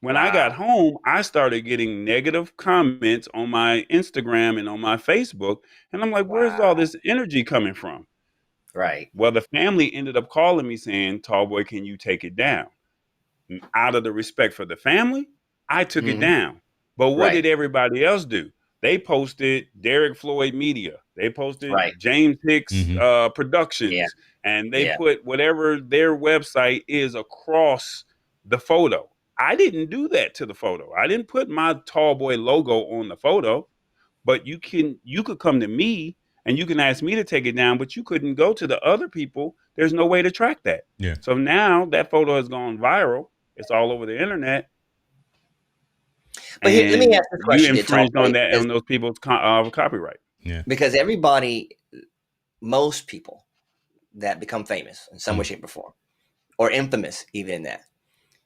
When I got home, I started getting negative comments on my Instagram and on my Facebook. And I'm like, where's all this energy coming from? Right. Well, the family ended up calling me saying, Tallboy, can you take it down? And out of the respect for the family, I took it down. But what did everybody else do? They posted Derrick Floyd Media. They posted James Hicks Productions. And they put whatever their website is across the photo. I didn't do that to the photo. I didn't put my Tallboy logo on the photo. But you could come to me and you can ask me to take it down, but you couldn't go to the other people. There's no way to track that. Yeah. So now that photo has gone viral. It's all over the internet. But here, let me ask this question. You infringed on that on those people's copyright. Yeah. Because most people that become famous in some way, shape, or form, or infamous even in that,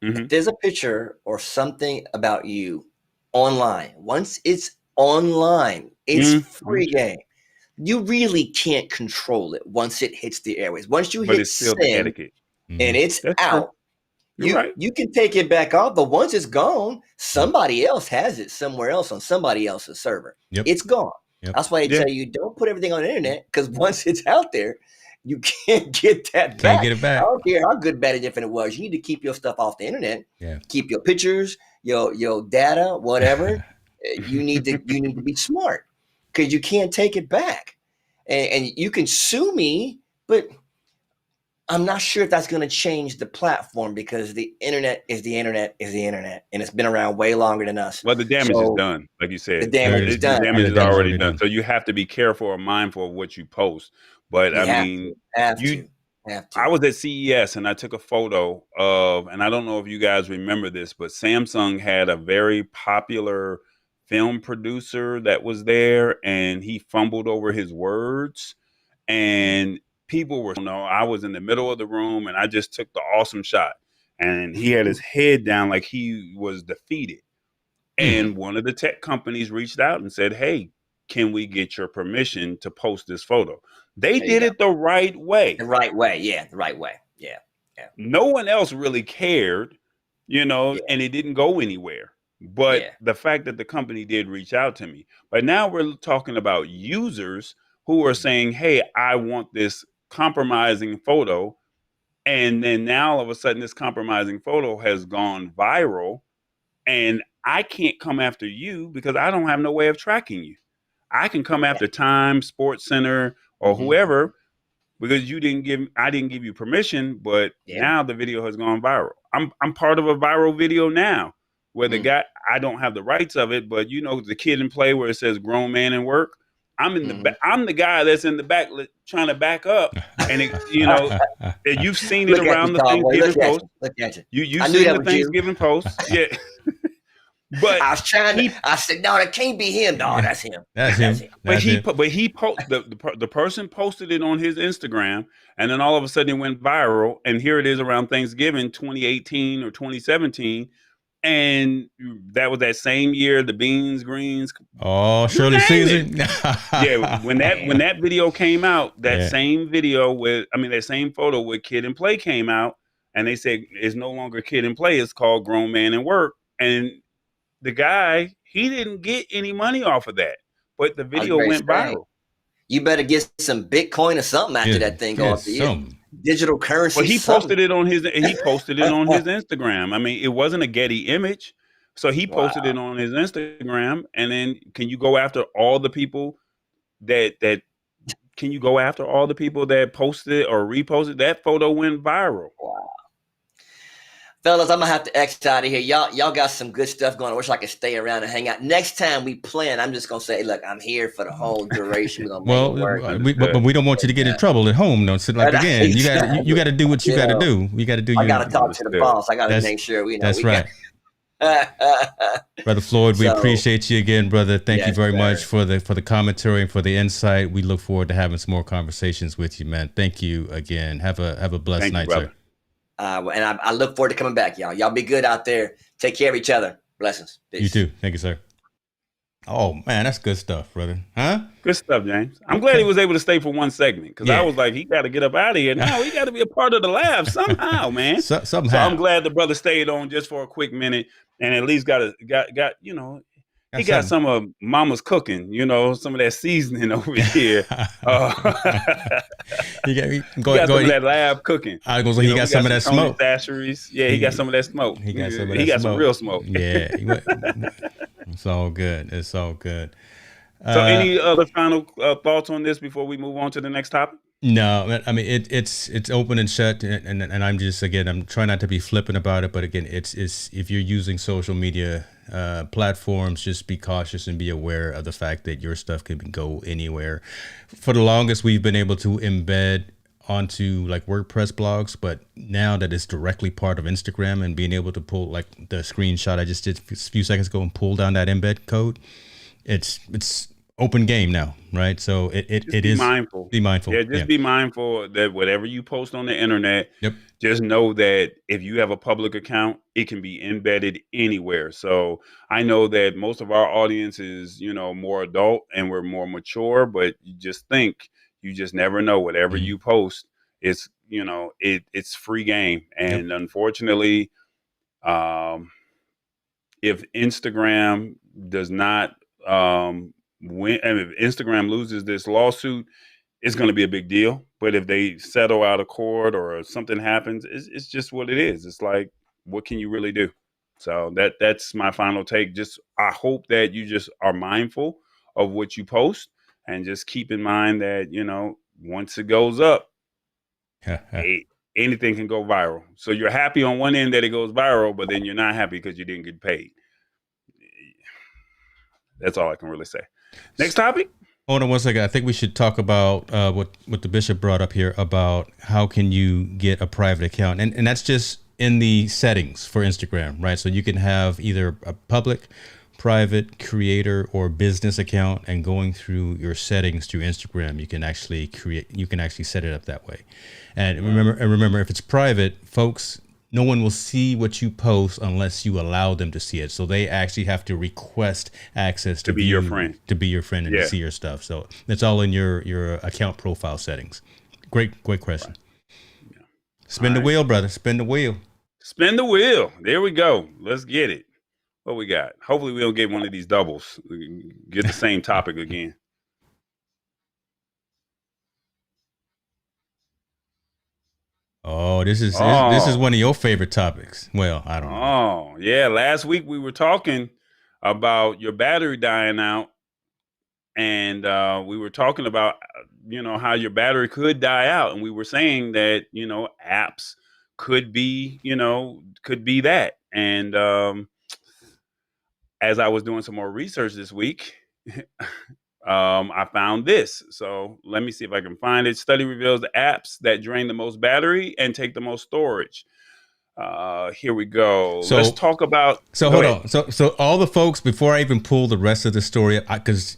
if there's a picture or something about you online, once it's online, it's free game. You really can't control it once it hits the airways. Once you hit send etiquette. And it's out, you can take it back off, but once it's gone, somebody else has it somewhere else on somebody else's server. It's gone. That's why they tell you don't put everything on the internet, because once it's out there, you can't get that back. Can't get it back. I don't care how good, bad, or different it was. You need to keep your stuff off the internet. Yeah. Keep your pictures, your data, whatever. you need to be smart, because you can't take it back. And you can sue me, but I'm not sure if that's going to change the platform, because the internet is the internet, and it's been around way longer than us. Well, the damage is done, like you said. The damage is done. The damage is already done. So you have to be careful or mindful of what you post. But I was at CES and I took a photo of, and I don't know if you guys remember this, but Samsung had a very popular film producer that was there, and he fumbled over his words, and people were, I was in the middle of the room and I just took the awesome shot, and he had his head down like he was defeated. And one of the tech companies reached out and said, hey, can we get your permission to post this photo? They did it the right way. The right way. Yeah. The right way. Yeah. No one else really cared, and it didn't go anywhere. But the fact that the company did reach out to me. But now we're talking about users who are saying, hey, I want this compromising photo. And then now all of a sudden this compromising photo has gone viral, and I can't come after you because I don't have no way of tracking you. I can come after Time, Sports Center, or whoever because I didn't give you permission, but now the video has gone viral. I'm part of a viral video now where the guy, I don't have the rights of it, but you know, the Kid and Play where it says grown man and work. I'm in the back. I'm the guy that's in the back trying to back up, and you know, you've seen it around the Thanksgiving post. Look at you. You've seen the Thanksgiving post, yeah. But I was trying I said, no, that can't be him. No, that's him. That's him. But the person posted it on his Instagram, and then all of a sudden it went viral. And here it is around Thanksgiving, 2018 or 2017. And that was that same year, the beans, greens. Oh, Shirley Caesar. Yeah, when that video came out, that same video that same photo with Kid and Play came out, and they said it's no longer Kid and Play, it's called Grown Man and Work. And the guy, he didn't get any money off of that, but the video went viral. You better get some Bitcoin or something after that thing goes. Digital currency. Well, he posted it on his Instagram. I mean, it wasn't a Getty image. So he posted it on his Instagram. And then can you go after all the people that posted or reposted? That photo went viral. Wow. Fellas, I'm gonna have to exit out of here. Y'all got some good stuff going. I wish I could stay around and hang out. Next time we plan, I'm just gonna say, look, I'm here for the whole duration. But we don't want you to get in trouble at home. Don't sit like again. You got to do what you got to do. You got to do. I got to talk to the boss. I got to make sure we know. That's right. Brother Floyd, we appreciate you again, brother. Thank you very much for the commentary and for the insight. We look forward to having some more conversations with you, man. Thank you again. Have a blessed night, sir. And I look forward to coming back, y'all. Y'all be good out there. Take care of each other. Blessings. Peace. You too. Thank you, sir. Oh, man, that's good stuff, brother. Huh? Good stuff, James. I'm glad he was able to stay for one segment because I was like, he got to get up out of here. No, he got to be a part of the lab somehow, man. Somehow. So I'm glad the brother stayed on just for a quick minute and at least got he got some of mama's cooking, some of that seasoning over here. He got some of that lab cooking. I was like, he got some of that smoke. Yeah, he got some of that smoke. He got some real smoke. Yeah. It's all good. It's all good. So any other final thoughts on this before we move on to the next topic? No, I mean, it's open and shut. And I'm just, again, I'm trying not to be flippant about it. But again, it's if you're using social media platforms, just be cautious and be aware of the fact that your stuff can go anywhere. For the longest, we've been able to embed onto like WordPress blogs, but now that it's directly part of Instagram and being able to pull like the screenshot I just did a few seconds ago and pull down that embed code, it's open game now, right? So it is mindful. Be mindful. Yeah, be mindful that whatever you post on the internet, just know that if you have a public account, it can be embedded anywhere. So I know that most of our audience is, more adult and we're more mature, but you just never know. Whatever you post, it's it's free game. And unfortunately, if Instagram does not if Instagram loses this lawsuit, it's going to be a big deal. But if they settle out of court or something happens, it's just what it is. It's like, what can you really do? So that's my final take. Just I hope that you just are mindful of what you post and just keep in mind that, once it goes up, anything can go viral. So you're happy on one end that it goes viral, but then you're not happy because you didn't get paid. That's all I can really say. Next topic. Hold on one second. I think we should talk about what the bishop brought up here about how can you get a private account. And that's just in the settings for Instagram, right? So you can have either a public, private, creator, or business account, and going through your settings through Instagram, you can actually set it up that way. And remember, if it's private, folks, no one will see what you post unless you allow them to see it. So they actually have to request access to be your friend, and to see your stuff. So it's all in your account profile settings. Great question. Yeah. Spin the wheel, brother. Spin the wheel. Spin the wheel. There we go. Let's get it. What we got? Hopefully we don't get one of these doubles. Get the same topic again. Oh, this is one of your favorite topics. Well, I don't know. Oh, yeah. Last week we were talking about your battery dying out and we were talking about how your battery could die out, and we were saying that apps could be that. And as I was doing some more research this week, I found this. So let me see if I can find it. Study reveals the apps that drain the most battery and take the most storage. Here we go. So let's talk about. So hold on. So all the folks, before I even pull the rest of the story, because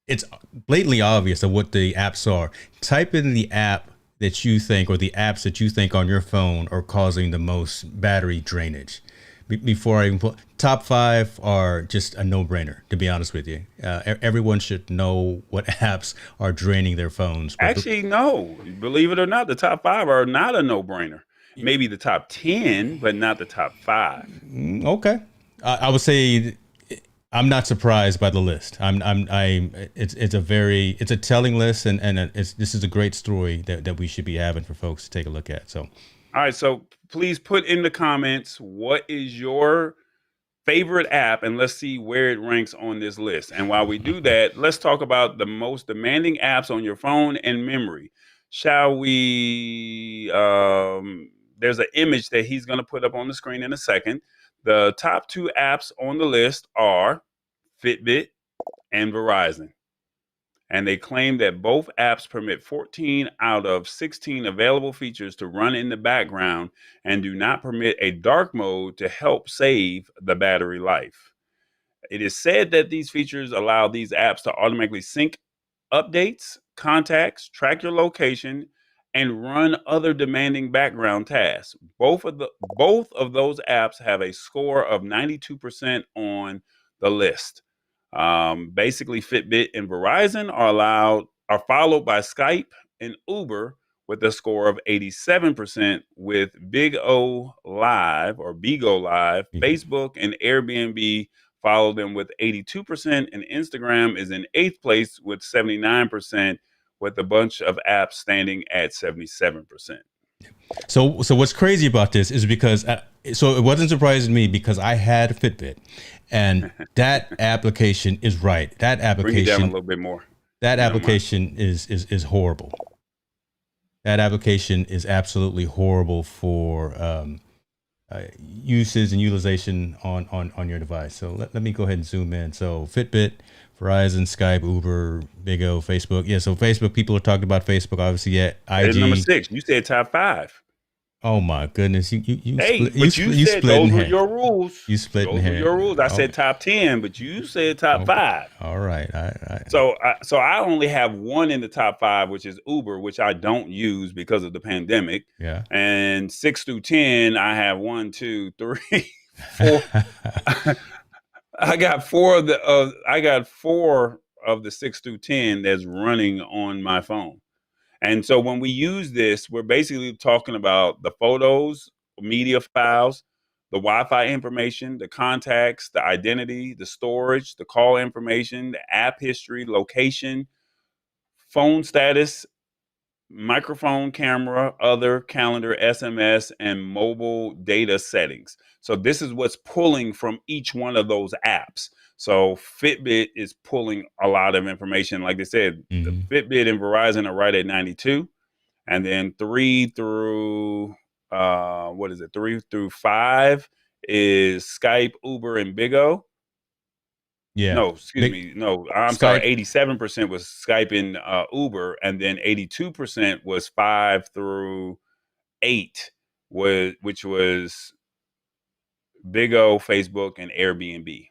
it's blatantly obvious of what the apps are. Type in the app that you think, or the apps that you think on your phone are causing the most battery drainage. Before I even pull, top 5 are just a no-brainer. To be honest with you, everyone should know what apps are draining their phones. Actually, no. Believe it or not, the top 5 are not a no-brainer. Maybe the top 10, but not the top 5. Okay, I would say I'm not surprised by the list. It's a telling list, and this is a great story that we should be having for folks to take a look at. So, all right. So please put in the comments, what is your favorite app, and let's see where it ranks on this list. And while we do that, let's talk about the most demanding apps on your phone and memory. Shall we? There's an image that he's going to put up on the screen in a second. The top 2 apps on the list are Fitbit and Verizon. And they claim that both apps permit 14 out of 16 available features to run in the background and do not permit a dark mode to help save the battery life. It is said that these features allow these apps to automatically sync updates, contacts, track your location, and run other demanding background tasks. Both of those apps have a score of 92% on the list. Basically, Fitbit and Verizon are followed by Skype and Uber with a score of 87%, with Bigo Live, Facebook and Airbnb follow them with 82%, and Instagram is in 8th place with 79%, with a bunch of apps standing at 77%. So what's crazy about this is because so it wasn't surprising to me because I had a Fitbit, and that application is right. That application, bring it down a little bit more. That application is horrible. That application is absolutely horrible for uses and utilization on your device. So let me go ahead and zoom in. So Fitbit, Verizon, Skype, Uber, Bigo, Facebook. Yeah, so Facebook, people are talking about Facebook, obviously. Yeah, IG. Number 6. You said top 5. Oh my goodness! You said those were your rules. You split in half. Your rules. I said top 10, but you said top 5. All right. So I only have one in the top 5, which is Uber, which I don't use because of the pandemic. Yeah. And 6 through 10, I have 1, 2, 3, 4. I got 4 of the 6 through 10 that's running on my phone. And so when we use this, we're basically talking about the photos, media files, the Wi-Fi information, the contacts, the identity, the storage, the call information, the app history, location, phone status, microphone, camera, other, calendar, SMS, and mobile data settings. So this is what's pulling from each one of those apps. So Fitbit is pulling a lot of information. Like they said, the Fitbit and Verizon are right at 92. And then 3 through 5 is Skype, Uber, and Bigo. Yeah. No, excuse me. No, I'm Skype. sorry. 87% was Skype and Uber, and then 82% was 5 through 8, which was Bigo, Facebook, and Airbnb.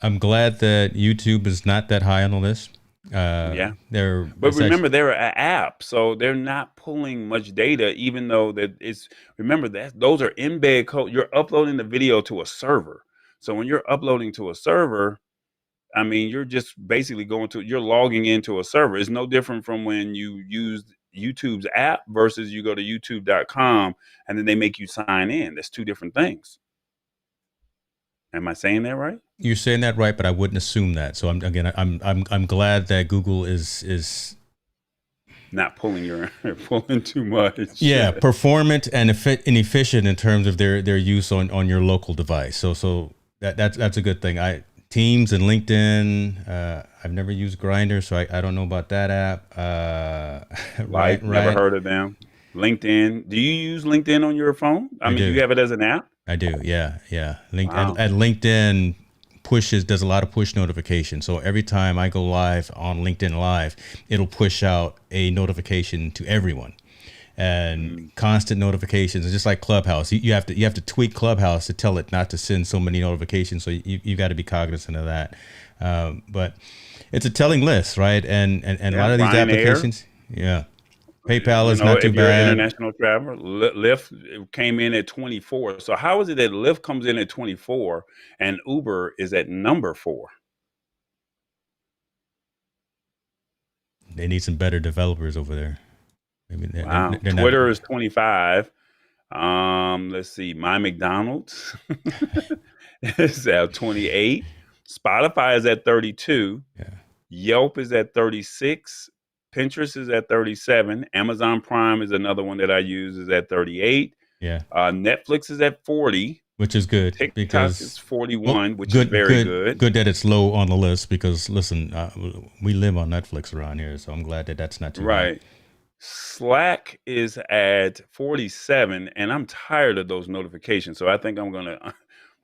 I'm glad that YouTube is not that high on the list. But remember, they're an app, so they're not pulling much data. Even though those are embed code. You're uploading the video to a server. So when you're uploading to a server, I mean, you're just basically you're logging into a server. It's no different from when you use YouTube's app versus you go to YouTube.com and then they make you sign in. That's 2 different things. Am I saying that right? You're saying that right, but I wouldn't assume that. So I'm glad that Google is not pulling too much. Yeah, performant and efficient in terms of their use on your local device. So that's a good thing. Teams and LinkedIn. I've never used Grindr, so I don't know about that app. Like, never heard of them. LinkedIn. Do you use LinkedIn on your phone? I mean, do do. you have it as an app? I do. Yeah. Wow. At LinkedIn does a lot of push notifications. So every time I go live on LinkedIn Live, it'll push out a notification to everyone. And constant notifications. It's just like Clubhouse. You have to tweak Clubhouse to tell it not to send so many notifications. So you got to be cognizant of that. But it's a telling list, right? And a lot of these Ryanair. applications, PayPal is not too if you're bad. an international traveler, Lyft came in at 24. So how is it that Lyft comes in at 24 and Uber is at number 4? They need some better developers over there. Maybe Wow. Twitter is 25. Let's see. My McDonald's is at 28. Spotify is at 32. Yeah. Yelp is at 36. Pinterest is at 37. Amazon Prime is another one that I use, is at 38. Yeah. Netflix is at 40. Which is good. TikTok because is 41, which is very good. Good that it's low on the list because, listen, we live on Netflix around here, so I'm glad that that's not too right. Slack is at 47, and I'm tired of those notifications, so I think I'm going to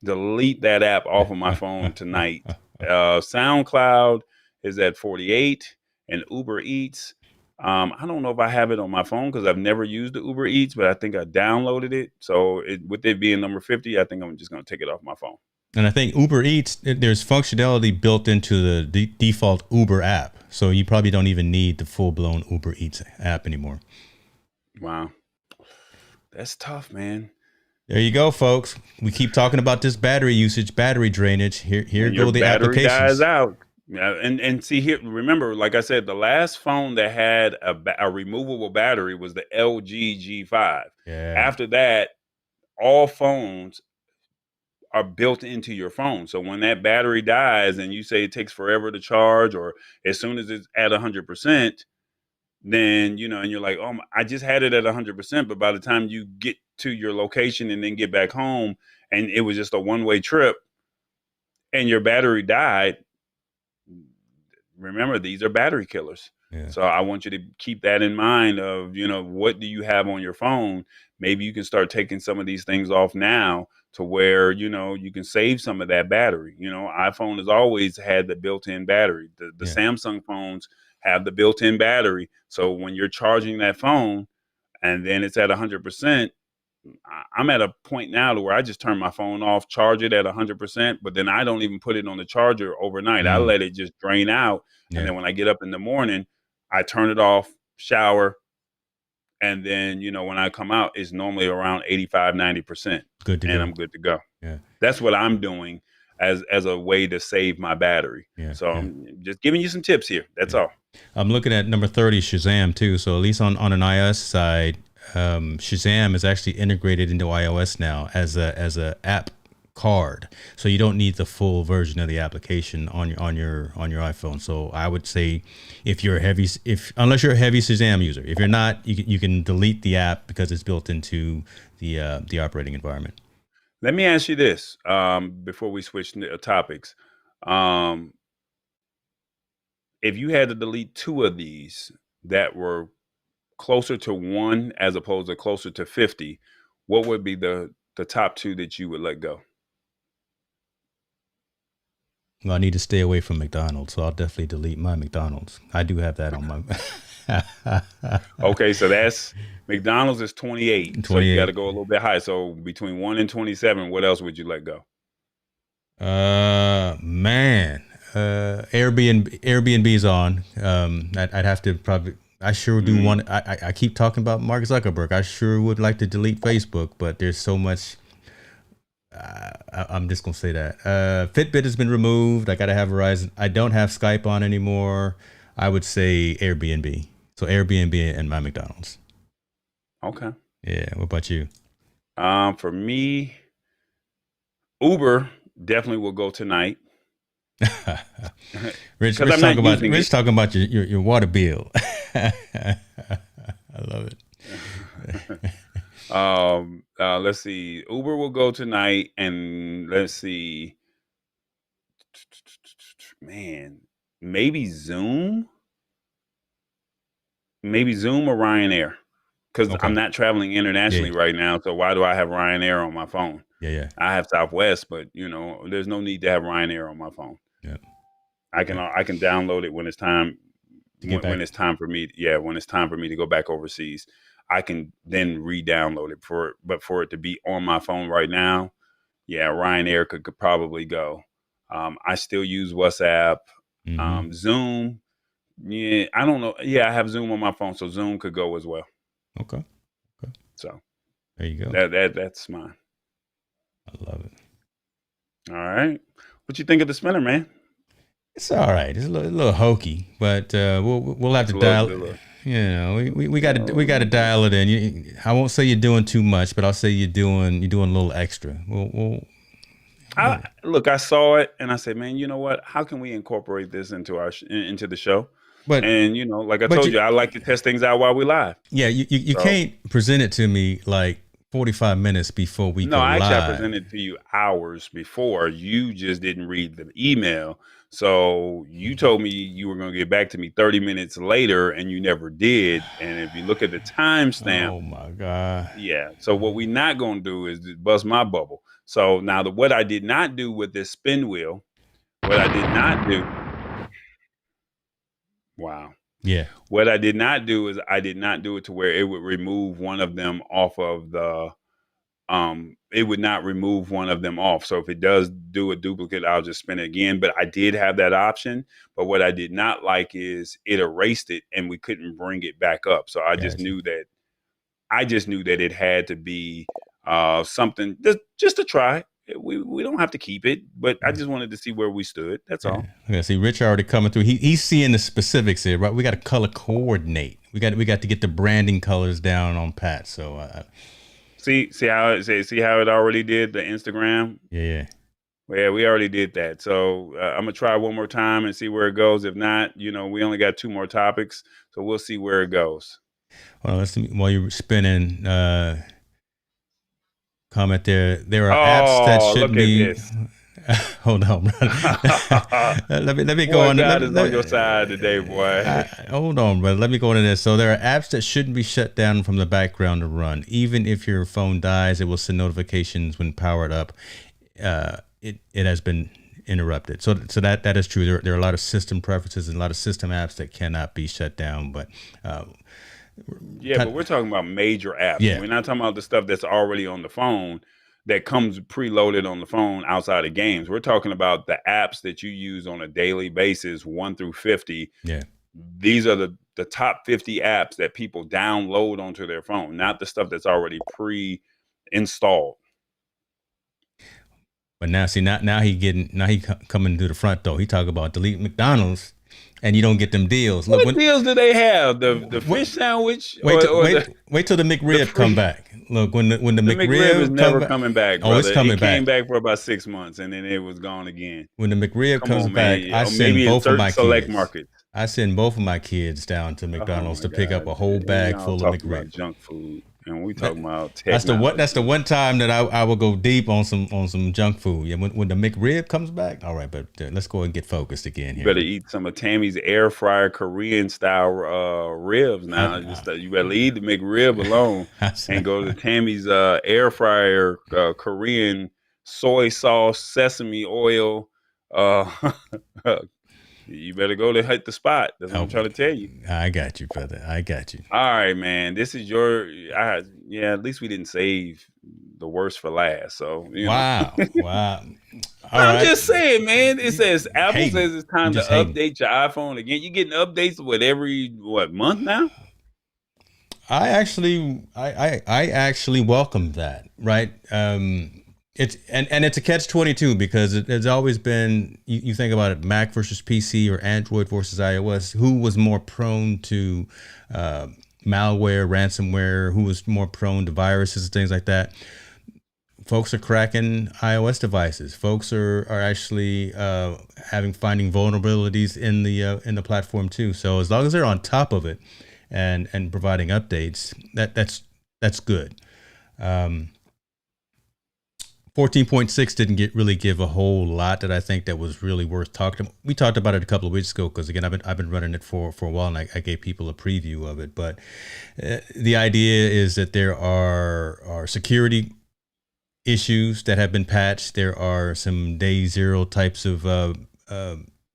delete that app off of my phone tonight. SoundCloud is at 48, and Uber Eats. I don't know if I have it on my phone because I've never used the Uber Eats, but I think I downloaded it. So with it being number 50, I think I'm just going to take it off my phone. And I think Uber Eats, there's functionality built into the default Uber app. So you probably don't even need the full-blown Uber Eats app anymore. Wow. That's tough, man. There you go, folks. We keep talking about this battery usage, battery drainage. Here go the applications. Dies out. And see here, remember, like I said, the last phone that had a removable battery was the LG G5. Yeah. After that, all phones are built into your phone. So when that battery dies and you say it takes forever to charge, or as soon as it's at 100%, then, and you're like, oh, I just had it at 100%. But by the time you get to your location and then get back home, and it was just a one-way trip and your battery died, remember, these are battery killers. Yeah. So I want you to keep that in mind of, what do you have on your phone? Maybe you can start taking some of these things off now to where, you can save some of that battery. iPhone has always had the built-in battery. The Samsung phones have the built-in battery. So when you're charging that phone and then it's at 100%, I'm at a point now to where I just turn my phone off, charge it at 100%, but then I don't even put it on the charger overnight. I let it just drain out. Yeah. And then when I get up in the morning, I turn it off, shower. And then, when I come out, it's normally around 85, 90%. Good to go. And I'm good to go. Yeah. That's what I'm doing as a way to save my battery. Yeah. So I'm just giving you some tips here. That's all. I'm looking at number 30, Shazam, too. So at least on an iOS side, Shazam is actually integrated into iOS now as a app card, so you don't need the full version of the application on your iPhone. So I would say unless you're a heavy Shazam user, if you're not, you can delete the app because it's built into the operating environment. Let me ask you this before we switch topics. If you had to delete 2 of these that were closer to 1 as opposed to closer to 50, what would be the top 2 that you would let go? Well, I need to stay away from McDonald's, so I'll definitely delete my McDonald's. I do have that on my. Okay, so that's McDonald's is 28. So you got to go a little bit higher. So between 1 and 27, what else would you let go? Man, Airbnb's on. I'd have to probably. I sure do want. I keep talking about Mark Zuckerberg. I sure would like to delete Facebook, but there's so much. I'm just gonna say that Fitbit has been removed. I gotta have Verizon. I don't have Skype on anymore. I would say Airbnb. So Airbnb and my McDonald's. Okay. Yeah. What about you? For me, Uber definitely will go tonight. Rich talking about your water bill. I love it. Let's see. Uber will go tonight, and let's see. Man, maybe Zoom. Maybe Zoom or Ryanair. Because Okay. I'm not traveling internationally right now, so why do I have Ryanair on my phone? Yeah. I have Southwest, but there's no need to have Ryanair on my phone. Yeah. I can download it when it's time To get back. when it's time for me. Yeah, when it's time for me to go back overseas, I can then re-download it but for it to be on my phone right now, yeah, Ryanair could probably go. I still use WhatsApp, Zoom. Yeah, I don't know. Yeah, I have Zoom on my phone, so Zoom could go as well. Okay. So There you go. That's mine. I love it. All right. What you think of the spinner, man? It's all right. It's a little hokey, but we'll have to dial. We got to dial it in. I won't say you're doing too much, but I'll say you're doing a little extra. Look, I saw it and I said, man, you know what? How can we incorporate this into into the show? But like I told you, I like to test things out while we live. Yeah, you can't present it to me like 45 minutes before we go live. No, actually, I presented it to you hours before. You just didn't read the email. So you told me you were going to get back to me 30 minutes later, and you never did. And if you look at the timestamp, oh my God, yeah. So what we're not going to do is bust my bubble. So now what I did not do with this spin wheel, what I did not do. Wow. Yeah. What I did not do is I did not do it to where it would remove one of them off of the. It would not remove one of them off. So if it does do a duplicate, I'll just spin it again. But I did have that option. But what I did not like is it erased it and we couldn't bring it back up. So I just knew that. It had to be something just to try. We don't have to keep it, but I just wanted to see where we stood. That's all. Yeah. See, Rich already coming through. He's seeing the specifics here, right? We got to color coordinate. We got to get the branding colors down on Pat. So see how it already did the Instagram. Yeah. Yeah, we already did that. So I'm gonna try one more time and see where it goes. If not, we only got 2 more topics, so we'll see where it goes. Well, while you're spinning. Comment there are apps that should be. Hold on, brother. let me go on. God is on your side today, boy. Hold on, brother. Let me go into this. So there are apps that shouldn't be shut down from the background to run. Even if your phone dies, it will send notifications when powered up. It has been interrupted. So that is true. There are a lot of system preferences and a lot of system apps that cannot be shut down, but. But we're talking about major apps. Yeah. We're not talking about the stuff that's already on the phone that comes preloaded on the phone outside of games. We're talking about the apps that you use on a daily basis, 1 through 50. Yeah. These are the top 50 apps that people download onto their phone, not the stuff that's already pre-installed. But now he coming through the front door. He talk about delete McDonald's. And you don't get them deals. Look, what deals do they have? The fish sandwich? Wait till the McRib come back. Look, when the McRib is never coming back, brother. Oh, it's coming back. It came back for about 6 months, and then it was gone again. When the McRib comes back, I send maybe both of my select kids. Markets. I send both of my kids down to McDonald's to pick up a whole bag full of McRib. Junk food. And we talking about technology. That's the one time that I will go deep on some junk food. Yeah, when the McRib comes back, all right. But let's go and get focused again here. You better eat some of Tammy's air fryer Korean style ribs now. You better leave the McRib alone and go to Tammy's air fryer Korean soy sauce, sesame oil. You better go to hit the spot. That's what I'm trying to tell you. I got you, brother. I got you. All right, man. This is at least we didn't save the worst for last. So wow. I'm just saying, man. It says Apple says it's time to update your iPhone again. You're getting updates every month now? I actually welcome that, right? It's a catch-22 because it's always been, you think about it, Mac versus PC or Android versus iOS, who was more prone to malware, ransomware, who was more prone to viruses and things like that. Folks are cracking iOS devices. Folks are actually finding vulnerabilities in the platform too. So as long as they're on top of it and providing updates, that's good. 14.6 didn't really give a whole lot that I think that was really worth talking about. We talked about it a couple of weeks ago because, again, I've been running it for a while, and I gave people a preview of it. But the idea is that there are security issues that have been patched. There are some day zero types of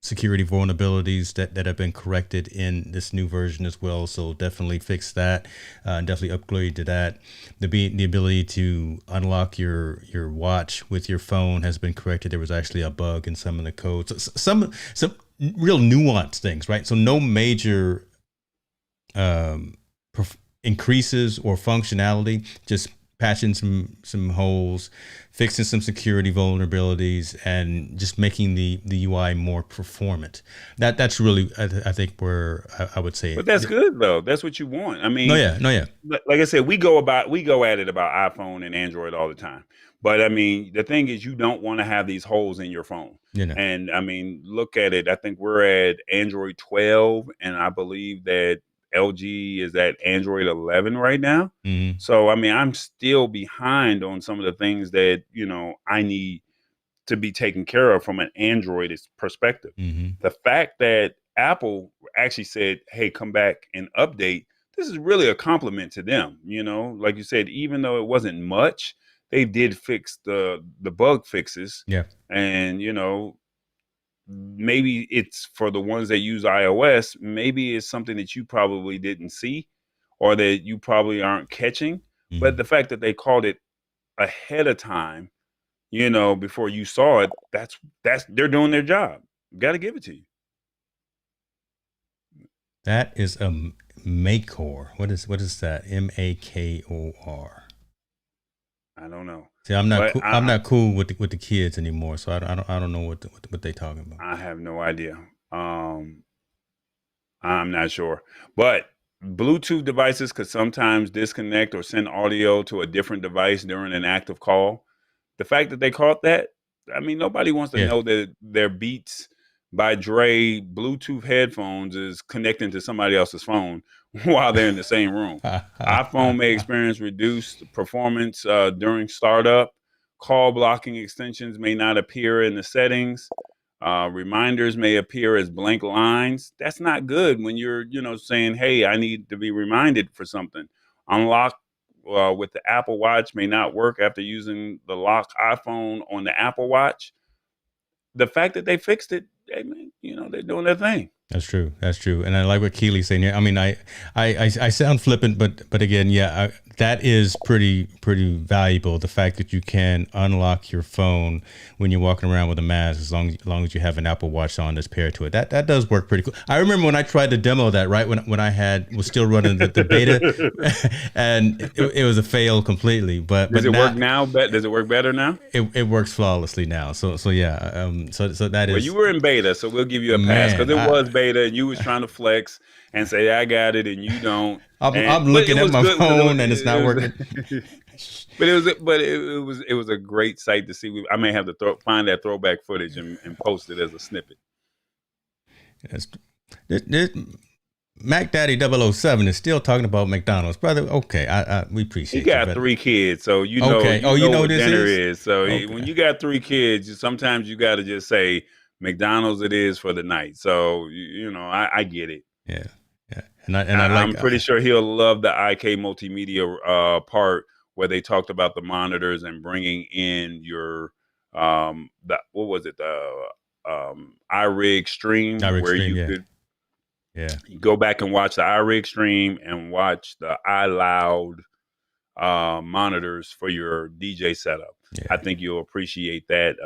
security vulnerabilities that have been corrected in this new version as well. So definitely fix that, definitely upgrade to that. The ability to unlock your watch with your phone has been corrected. There was actually a bug in some of the code. So some real nuanced things, right? So no major increases or functionality, just patching some holes, fixing some security vulnerabilities, and just making the UI more performant. That's really, I think, where I would say. But that's good though. That's what you want. I mean, no, yeah. Like I said, we go at it about iPhone and Android all the time. But I mean, the thing is, you don't want to have these holes in your phone. And I mean, look at it. I think we're at Android 12, and I believe that LG is at Android 11 right now. Mm-hmm. So, I mean, I'm still behind on some of the things that, I need to be taken care of from an Android perspective. Mm-hmm. The fact that Apple actually said, hey, come back and update, this is really a compliment to them. Like you said, even though it wasn't much, they did fix the bug fixes. Yeah. And, maybe it's for the ones that use iOS, maybe it's something that you probably didn't see or that you probably aren't catching. Mm-hmm. But the fact that they called it ahead of time, before you saw it, that's they're doing their job. Got to give it to you. That is a Makor. What is that? Makor. I don't know. See, I'm not cool with the kids anymore, so I don't know what they talking about. I have no idea. I'm not sure, but Bluetooth devices could sometimes disconnect or send audio to a different device during an active call. The fact that they caught that, I mean, nobody wants to know that their Beats by Dre Bluetooth headphones is connecting to somebody else's phone while they're in the same room. iPhone may experience reduced performance during startup. Call blocking extensions may not appear in the settings. Reminders may appear as blank lines. That's not good when you're, saying, hey, I need to be reminded for something. Unlock with the Apple Watch may not work after using the lock iPhone on the Apple Watch. The fact that they fixed it, hey, man, they're doing their thing. That's true. And I like what Keely's saying here. I mean, I sound flippant, but again, that is pretty valuable. The fact that you can unlock your phone when you're walking around with a mask, as long as you have an Apple Watch on that's paired to it. That does work pretty cool. I remember when I tried to demo that, right, when I was still running the beta, and it was a fail completely. But does it work now? Does it work better now? It works flawlessly now. So yeah. So that is. Well, you were in beta, so we'll give you a pass because it was beta, and you was trying to flex and say I got it and you don't. I'm looking at my phone and it's not working. But it was a great sight to see. I may have to find that throwback footage and post it as a snippet. Mac Daddy 007 is still talking about McDonald's, brother. Okay, we appreciate. He got 3 kids, so you know. Okay. You know what this dinner is. So when you got 3 kids, sometimes you got to just say McDonald's it is for the night. So I get it. Yeah. I'm pretty sure he'll love the IK Multimedia part where they talked about the monitors and bringing in your what was it, the iRig stream, where you could go back and watch the iRig stream and watch the iLoud monitors for your DJ setup. Yeah. I think you'll appreciate that.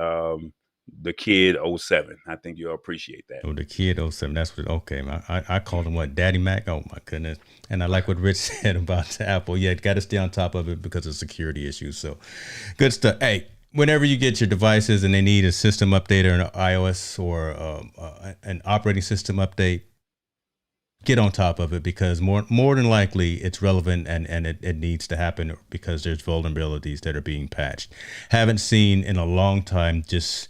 The Kid 07. I think you'll appreciate that. Oh, the Kid 07. That's what. Okay, I called him what, Daddy Mac. Oh my goodness. And I like what Rich said about Apple. Yeah, got to stay on top of it because of security issues. So good stuff. Hey, whenever you get your devices and they need a system update or an iOS or an operating system update, get on top of it because more than likely it's relevant and it needs to happen because there's vulnerabilities that are being patched. Haven't seen in a long time just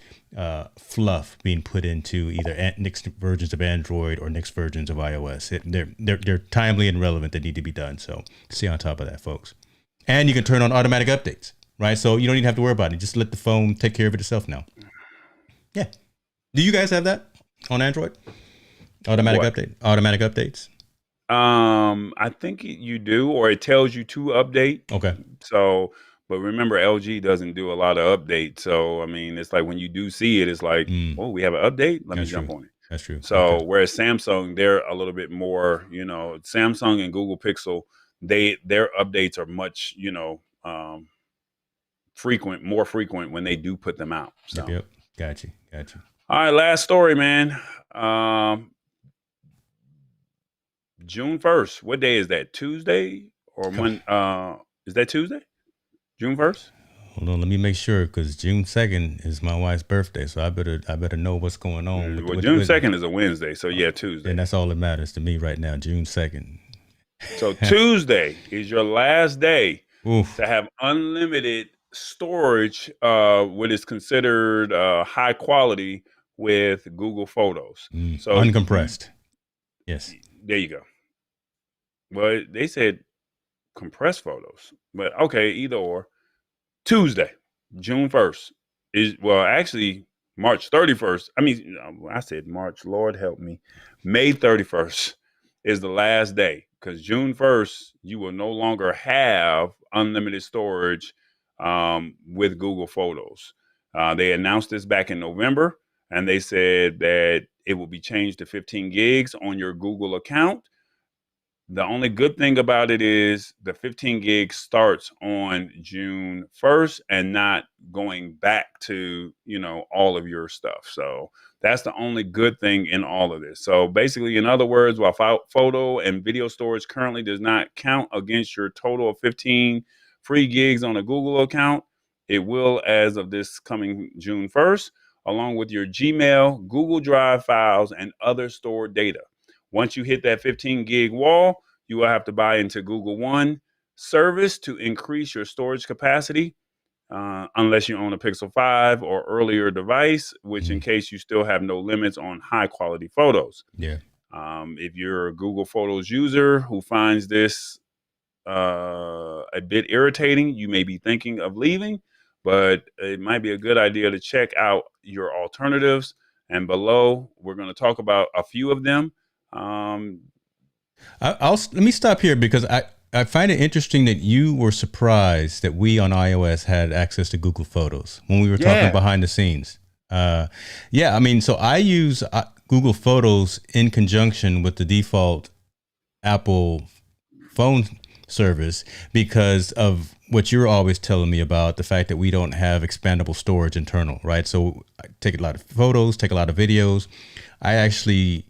fluff being put into either next versions of Android or next versions of iOS. They're timely and relevant. They need to be done. So stay on top of that, folks. And you can turn on automatic updates. right? So you don't even have to worry about it. Just let the phone take care of it itself now. Yeah. Do you guys have that on Android? Automatic updates. I think you do, or it tells you to update. Okay. So, but remember, LG doesn't do a lot of updates. So, I mean, it's like when you do see it, it's like, oh, we have an update. Let me jump on it. That's true. So, whereas Samsung, they're a little bit more, you know, Samsung and Google Pixel, their updates are much, you know, more frequent when they do put them out. So. Yep. Got you. All right, last story, man. June 1st. What day is that? Tuesday or when? Is that Tuesday? June 1st? Hold on, let me make sure, because June 2nd is my wife's birthday, so I better know what's going on. Well, June 2nd is a Wednesday, so yeah, Tuesday. And that's all that matters to me right now, June 2nd. So Tuesday is your last day Oof. to have unlimited storage, what is considered high quality with Google Photos. So uncompressed. Yes. There you go. Well, they said compressed photos, but okay, either or. Tuesday, June 1st is, well, actually March 31st. I mean, I said March, Lord help me. May 31st is the last day, because June 1st, you will no longer have unlimited storage with Google Photos. They announced this back in November, and they said that it will be changed to 15 gigs on your Google account. The only good thing about it is the 15 gigs starts on June 1st and not going back to, you know, all of your stuff. So that's the only good thing in all of this. So basically, in other words, while photo and video storage currently does not count against your total of 15 free gigs on a Google account, it will as of this coming June 1st, along with your Gmail, Google Drive files, and other stored data. Once you hit that 15 gig wall, you will have to buy into Google One service to increase your storage capacity, unless you own a Pixel 5 or earlier device, which in case you still have no limits on high quality photos. Yeah. If you're a Google Photos user who finds this a bit irritating, you may be thinking of leaving, but it might be a good idea to check out your alternatives. And below, we're going to talk about a few of them. Let me stop here, because I find it interesting that you were surprised that we on iOS had access to Google Photos when we were talking behind the scenes. I mean, so I use Google Photos in conjunction with the default Apple phone service because of what you're always telling me about the fact that we don't have expandable storage internal, right? So I take a lot of photos, take a lot of videos. I actually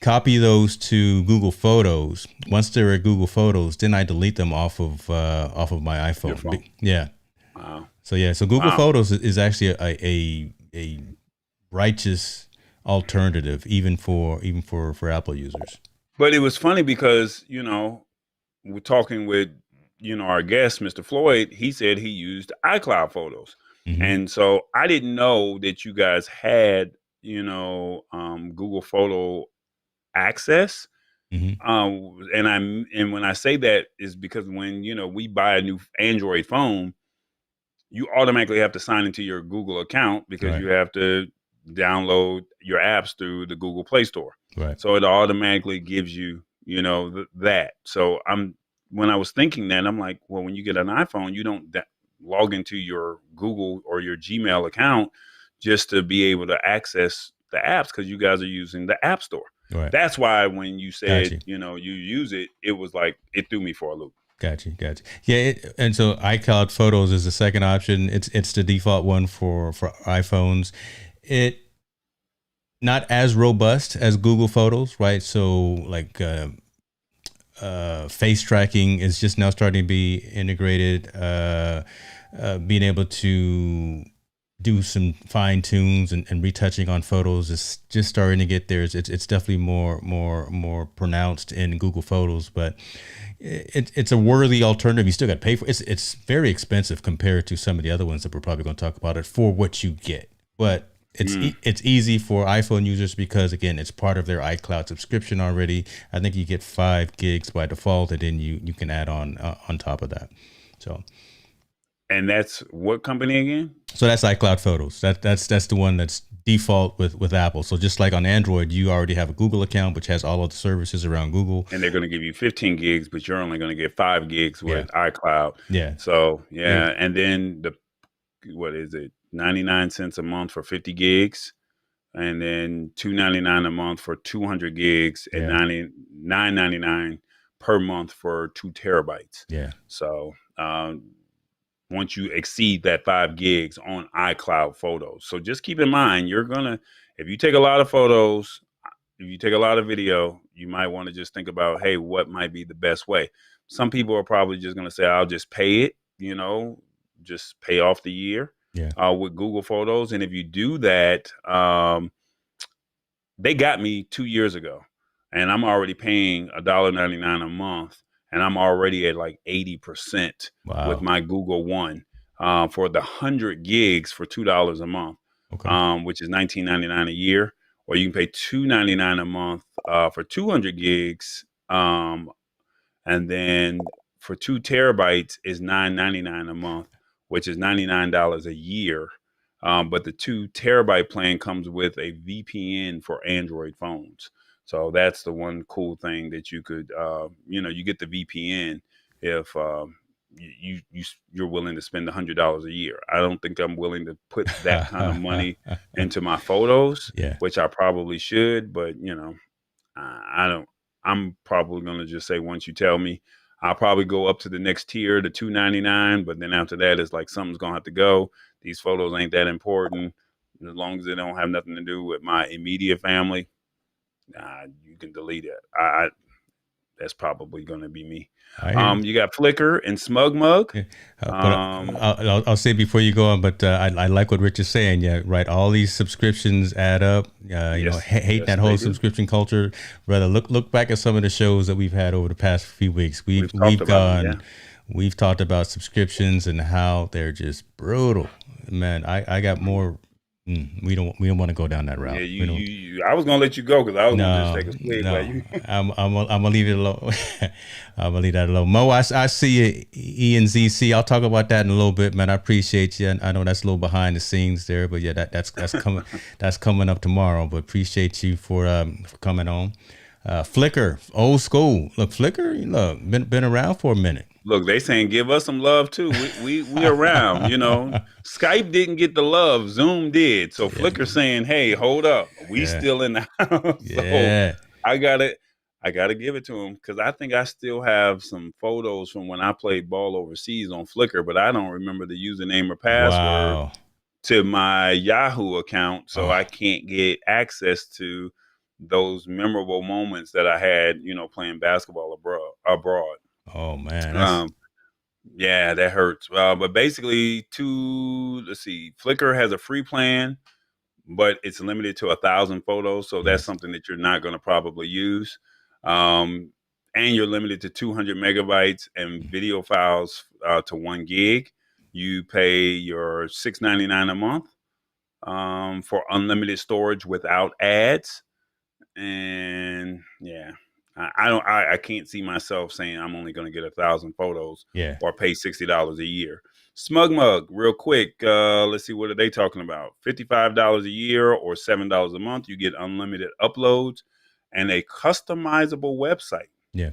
copy those to Google Photos. Once they're at Google Photos, then I delete them off of my iPhone. Yeah. Wow. So Google Photos is actually a righteous alternative, even for Apple users. But it was funny because, you know, we're talking with, you know, our guest, Mr. Floyd. He said he used iCloud Photos. And so I didn't know that you guys had, you know, Google Photo access. And when I say that is because when, you know, we buy a new Android phone, you automatically have to sign into your Google account because you have to download your apps through the Google Play Store. Right. So it automatically gives you, you know, that. So when I was thinking that, I'm like, well, when you get an iPhone, you don't log into your Google or your Gmail account just to be able to access the apps because you guys are using the App Store. Right. That's why when you said, you know, you use it, it was like, it threw me for a loop. Gotcha. Yeah, and so iCloud Photos is the second option. It's the default one for iPhones. It not as robust as Google Photos, right? So like face tracking is just now starting to be integrated. Being able to do some fine tunes and retouching on photos is just starting to get there. It's definitely more pronounced in Google Photos, but it's a worthy alternative. You still got to pay for it. It's very expensive compared to some of the other ones that we're probably going to talk about it for what you get. But it's easy for iPhone users because again, it's part of their iCloud subscription already. I think you get 5 gigs by default, and then you can add on top of that. So. And that's what company again? So that's iCloud Photos. That's the one that's default with Apple. So just like on Android, you already have a Google account, which has all of the services around Google. And they're going to give you 15 gigs, but you're only going to get 5 gigs with iCloud. Yeah. So and then what is it? 99 cents a month for 50 gigs, and then $2.99 a month for 200 gigs, and $9.99 per month for 2 terabytes. Yeah. So once you exceed that 5 gigs on iCloud Photos. So just keep in mind, if you take a lot of photos, if you take a lot of video, you might want to just think about, hey, what might be the best way? Some people are probably just going to say, I'll just pay it, just pay off the year with Google Photos. And if you do that, they got me 2 years ago, and I'm already paying $1.99 a month. And I'm already at like 80% with my Google One for the 100 gigs for $2 a month, which is $19.99 a year. Or you can pay $2.99 a month for 200 gigs. And then for 2 terabytes is $9.99 a month, which is $99 a year. But the 2 terabyte plan comes with a VPN for Android phones. So that's the one cool thing that you could, you get the VPN if you're willing to spend $100 a year. I don't think I'm willing to put that kind of money into my photos, which I probably should. But I don't. I'm probably going to just say, once you tell me, I'll probably go up to the next tier, the $2.99. But then after that, it's like something's going to have to go. These photos ain't that important, as long as they don't have nothing to do with my immediate family. You can delete it. That's probably going to be me. You got Flickr and SmugMug. I'll say before you go on, but I like what Rich is saying. Yeah, right. All these subscriptions add up. Hate that whole subscription culture. Rather look back at some of the shows that we've had over the past few weeks. We've talked about subscriptions and how they're just brutal. Man, I got more. We don't want to go down that route. I was gonna let you go because I was gonna just take a swig. No, I'm gonna leave it alone. I'm gonna leave that alone. Mo, I see you, ENZC. I'll talk about that in a little bit, man. I appreciate you. I know that's a little behind the scenes there, but yeah, that's coming. That's coming up tomorrow. But appreciate you for coming on. Flickr, old school. Look, Flickr, been around for a minute. Look, they saying give us some love too. We around, Skype didn't get the love, Zoom did. So Flickr saying, hey, hold up, we still in the house. So I gotta give it to them, because I think I still have some photos from when I played ball overseas on Flickr, but I don't remember the username or password to my Yahoo account, so I can't get access to those memorable moments that I had, playing basketball abroad. Oh man. That hurts. But basically, Flickr has a free plan, but it's limited to 1,000 photos. So that's something that you're not going to probably use. And you're limited to 200 megabytes and video files to 1 gig. You pay your $6.99 a month for unlimited storage without ads. And I can't see myself saying I'm only going to get 1,000 photos or pay $60 a year. SmugMug, real quick. Let's see, what are they talking about? $55 a year or $7 a month. You get unlimited uploads and a customizable website. Yeah.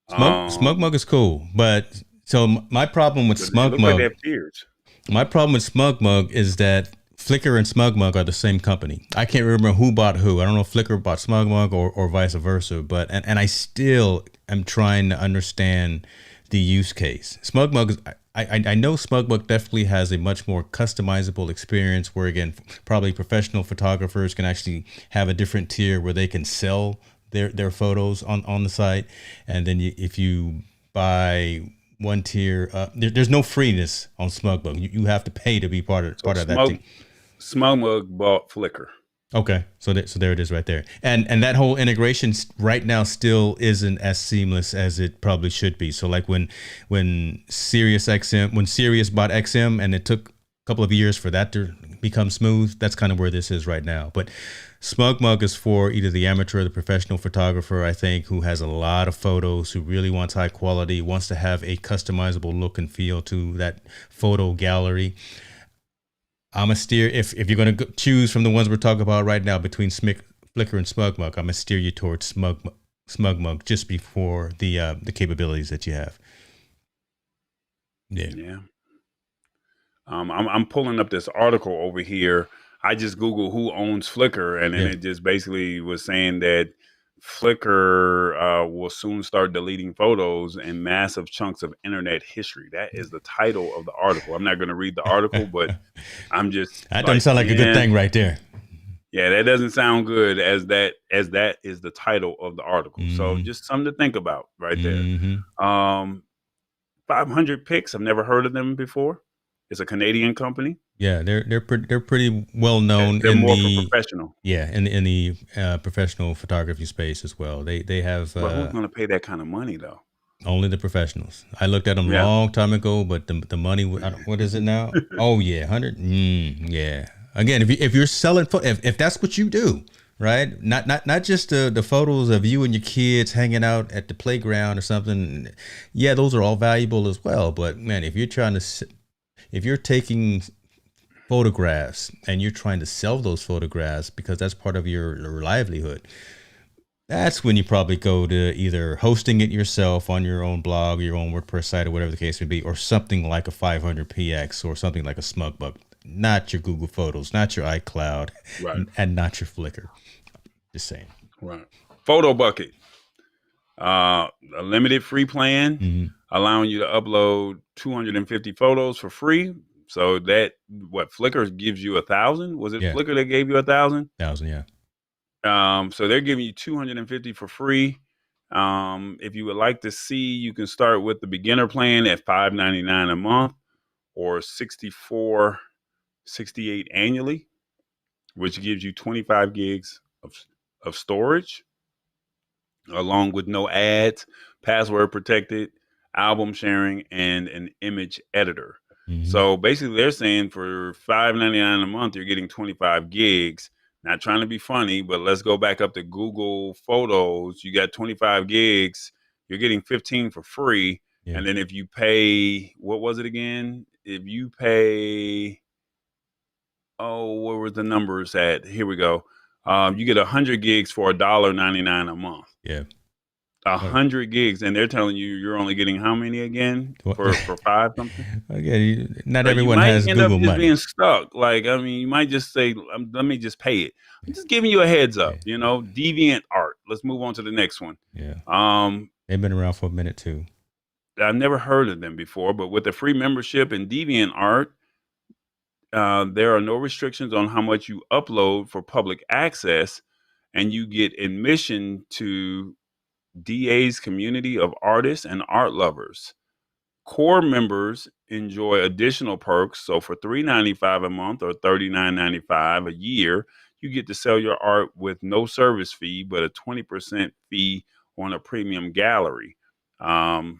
SmugMug is cool, but so my problem with SmugMug, my problem with SmugMug is that Flickr and SmugMug are the same company. I can't remember who bought who. I don't know if Flickr bought SmugMug or vice versa, but and I still am trying to understand the use case. SmugMug, I know SmugMug definitely has a much more customizable experience where, again, probably professional photographers can actually have a different tier where they can sell their photos on the site. And then if you buy one tier, there's no freeness on SmugMug. You have to pay to be part of that thing. SmugMug bought Flickr. Okay, so there it is right there, and that whole integration right now still isn't as seamless as it probably should be. So like when Sirius bought XM, and it took a couple of years for that to become smooth. That's kind of where this is right now. But SmugMug is for either the amateur or the professional photographer, I think, who has a lot of photos, who really wants high quality, wants to have a customizable look and feel to that photo gallery. I'm a steer, if you're going to choose from the ones we're talking about right now between Flickr and SmugMug, I'm going to steer you towards SmugMug just before the capabilities that you have. Yeah. I'm pulling up this article over here. I just Googled who owns Flickr, and then it just basically was saying that Flickr will soon start deleting photos and massive chunks of internet history. That is the title of the article. I'm not going to read the article, but I'm just that doesn't sound like a good thing right there. Yeah, that doesn't sound good as that is the title of the article. So just something to think about right there. 500 Pics. I've never heard of them before. It's a Canadian company. Yeah, they're pretty well known. They're more for professional. Yeah, in the professional photography space as well. They have. But who's going to pay that kind of money though? Only the professionals. I looked at them a long time ago, but the money. What is it now? Oh yeah, 100. Yeah. Again, if you're selling, if that's what you do, right? Not just the photos of you and your kids hanging out at the playground or something. Yeah, those are all valuable as well. But man, if you're taking photographs and you're trying to sell those photographs because that's part of your livelihood, that's when you probably go to either hosting it yourself on your own blog, your own WordPress site, or whatever the case may be, or something like a 500px or something like a SmugMug. Not your Google Photos, not your iCloud, and not your Flickr. Just saying. Right. Photo Bucket, a limited free plan, allowing you to upload 250 photos for free. So that Flickr gives you 1,000? Was it Flickr that gave you 1,000? 1,000, yeah. So they're giving you 250 for free. If you would like to see, you can start with the beginner plan at $5.99 a month or $64.68 annually, which gives you 25 gigs of storage, along with no ads, password protected, album sharing, and an image editor. So basically they're saying for $5.99 a month, you're getting 25 gigs. Not trying to be funny, but let's go back up to Google Photos. You got 25 gigs. You're getting 15 for free. Yeah. And then if you pay, what was it again? If you pay, where were the numbers at? Here we go. You get 100 gigs for $1.99 a month. Yeah. 100 gigs, and they're telling you you're only getting how many again for $5 something? Again, not everyone has Google money. You might end up just being stuck. Like, I mean, you might just say, "Let me just pay it." I'm just giving you a heads up. You know, Deviant Art. Let's move on to the next one. Yeah. They've been around for a minute too. I've never heard of them before, but with the free membership in Deviant Art, there are no restrictions on how much you upload for public access, and you get admission to DA's community of artists and art lovers. Core members enjoy additional perks. So for $3.95 a month or $39.95 a year, you get to sell your art with no service fee, but a 20% fee on a premium gallery, along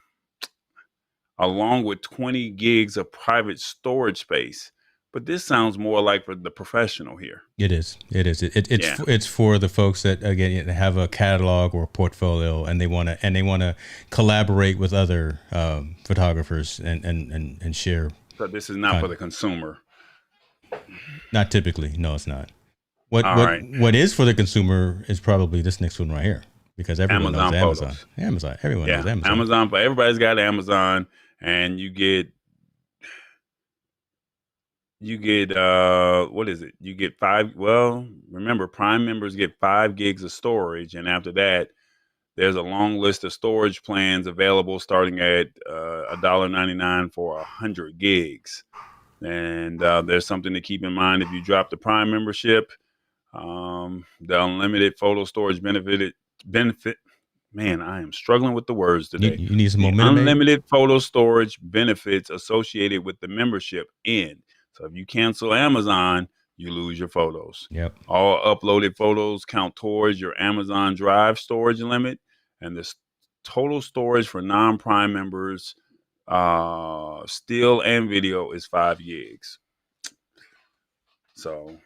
with 20 gigs of private storage space. But this sounds more like for the professional here. It is. It's for the folks that again have a catalog or a portfolio, and they want to collaborate with other photographers and share. So this is not for the consumer. Not typically. No, it's not. What is for the consumer is probably this next one right here, because everyone knows Amazon. Amazon. Everyone knows Amazon. Amazon, but everybody's got Amazon, and you get what is it? You get remember, Prime members get 5 gigs of storage, and after that there's a long list of storage plans available starting at $1.99 for 100 gigs. And there's something to keep in mind if you drop the Prime membership. The unlimited photo storage benefit. Man, I am struggling with the words today. You need some momentum. Unlimited photo storage benefits associated with the membership end. So if you cancel Amazon, you lose your photos. Yep. All uploaded photos count towards your Amazon Drive storage limit, and the total storage for non-Prime members, still and video, is 5 gigs. So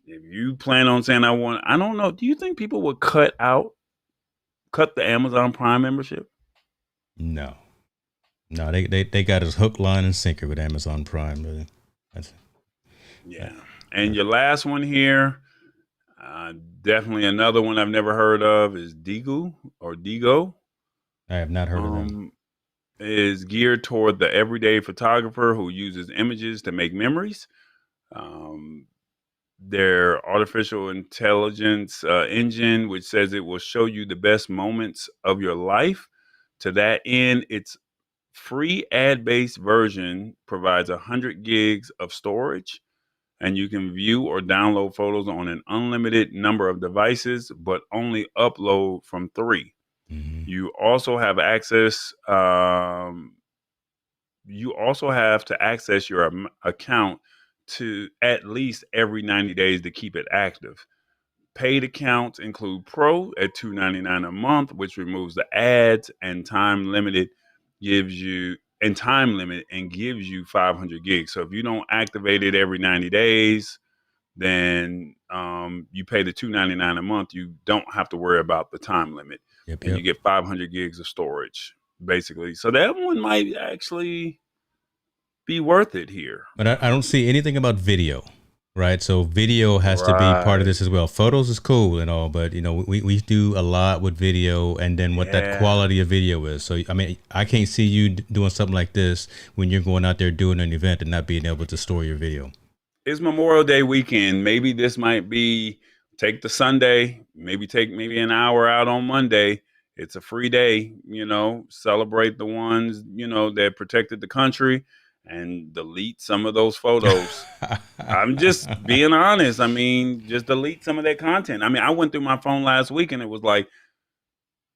if you plan on saying I don't know, do you think people would cut the Amazon Prime membership? No, they got us hook, line, and sinker with Amazon Prime. Really. That's Yeah. And your last one here, definitely another one I've never heard of is Digo. I have not heard of them. Is geared toward the everyday photographer who uses images to make memories. Their artificial intelligence engine, which says it will show you the best moments of your life. To that end, its free ad-based version provides 100 gigs of storage, and you can view or download photos on an unlimited number of devices, but only upload from 3. Mm-hmm. You also have access. You also have to access your account to at least every 90 days to keep it active. Paid accounts include Pro at $2.99 a month, which removes the ads, and time limit gives you 500 gigs. So if you don't activate it every 90 days, then you pay the $2.99 a month. You don't have to worry about the time limit, and you get 500 gigs of storage, basically. So that one might actually be worth it here. But I don't see anything about video, right? So video has to be part of this as well. Photos is cool and all, but you know, we do a lot with video, and then what that quality of video is. So I mean, I can't see you doing something like this when you're going out there doing an event and not being able to store your video. It's Memorial Day weekend. Maybe this might be take the Sunday, maybe an hour out on Monday. It's a free day, celebrate the ones, that protected the country, and delete some of those photos. I'm just being honest. I mean, just delete some of that content. I mean, I went through my phone last week and it was like,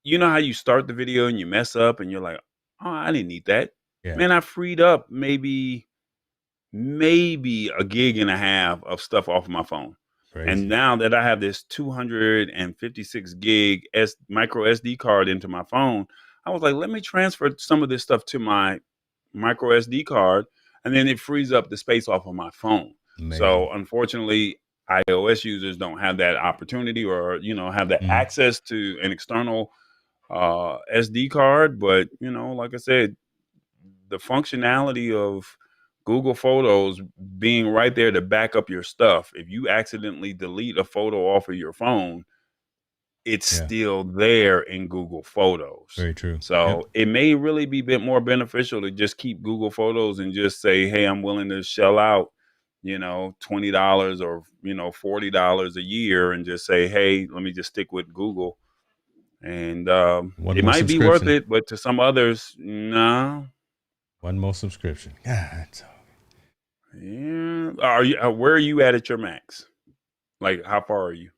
you know how you start the video and you mess up and you're like, oh, I didn't need that. Yeah. Man, I freed up maybe a gig and a half of stuff off of my phone. Crazy. And now that I have this 256 gig micro SD card into my phone, I was like, let me transfer some of this stuff to my micro SD card, and then it frees up the space off of my phone. Amazing. So unfortunately, iOS users don't have that opportunity or, have that access to an external SD card. But, like I said, the functionality of Google Photos being right there to back up your stuff. If you accidentally delete a photo off of your phone, it's still there in Google Photos. Very true. So it may really be a bit more beneficial to just keep Google Photos and just say, hey, I'm willing to shell out, $20 or, $40 a year, and just say, hey, let me just stick with Google. And it might be worth it, but to some others, no. One more subscription. God. Yeah. Where are you at your max? Like, how far are you?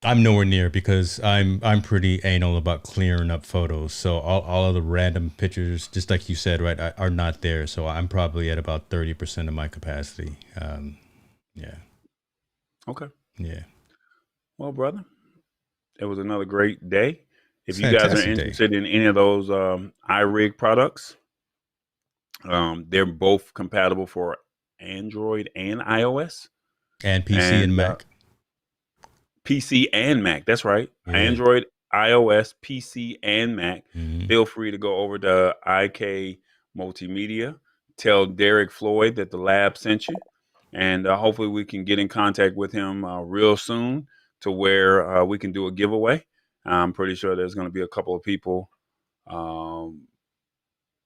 I'm nowhere near, because I'm pretty anal about clearing up photos. So all of the random pictures, just like you said, right, are not there. So I'm probably at about 30% of my capacity. Yeah. Okay. Yeah. Well, brother, it was another great day. If you guys are interested in any of those IRig products, they're both compatible for Android and iOS. And PC and Mac. PC and Mac. That's right. Yeah. Android, iOS, PC, and Mac. Mm-hmm. Feel free to go over to IK Multimedia. Tell Derrick Floyd that the lab sent you. And hopefully we can get in contact with him real soon to where we can do a giveaway. I'm pretty sure there's going to be a couple of people.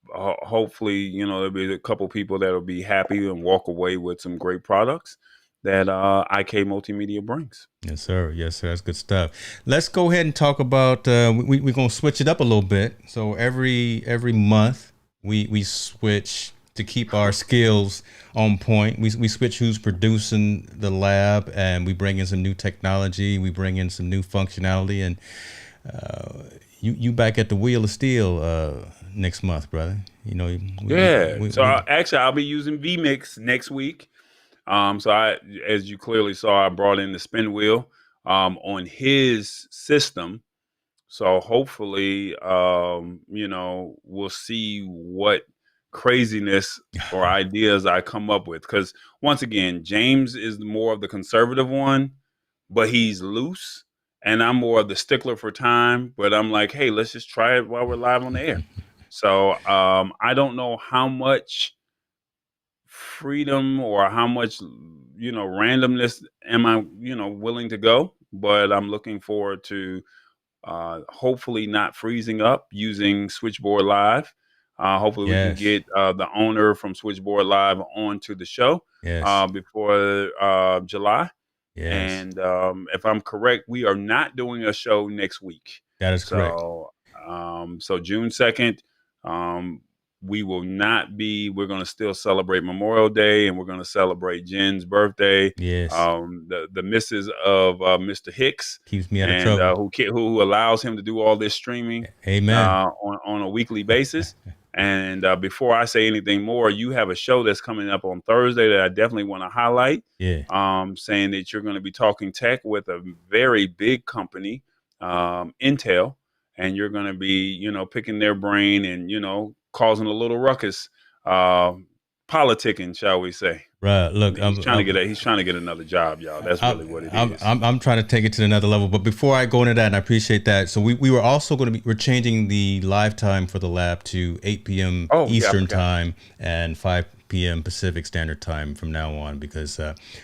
Hopefully, there'll be a couple of people that'll be happy and walk away with some great products that IK Multimedia brings. Yes, sir. Yes, sir. That's good stuff. Let's go ahead and talk about, we're going to switch it up a little bit. So every month we switch to keep our skills on point. We switch who's producing the lab, and we bring in some new technology. We bring in some new functionality, and you back at the wheel of steel next month, brother. I'll be using vMix next week. As you clearly saw, I brought in the spin wheel on his system. So hopefully, we'll see what craziness or ideas I come up with. Because once again, James is more of the conservative one, but he's loose. And I'm more of the stickler for time, but I'm like, hey, let's just try it while we're live on the air. So I don't know how much freedom or how much, randomness am I, willing to go, but I'm looking forward to hopefully not freezing up using Switchboard Live. Hopefully we can get the owner from Switchboard Live onto the show before July. Yes. And if I'm correct, we are not doing a show next week. That is correct. So June 2nd, we will not be. We're going to still celebrate Memorial Day, and we're going to celebrate Jen's birthday. Yes. The missus of Mr. Hicks keeps me out of trouble. Who allows him to do all this streaming. Amen. On a weekly basis. And before I say anything more, you have a show that's coming up on Thursday that I definitely want to highlight. Yeah. Saying that you're going to be talking tech with a very big company, Intel, and you're going to be, picking their brain and, causing a little ruckus, politicking, shall we say. Right. Look, he's trying to get another job, y'all. That's really what it is. I'm trying to take it to another level. But before I go into that, and I appreciate that. So we were also we're changing the live time for the lab to 8 p.m. Eastern time and 5 p.m. Pacific Standard Time from now on, because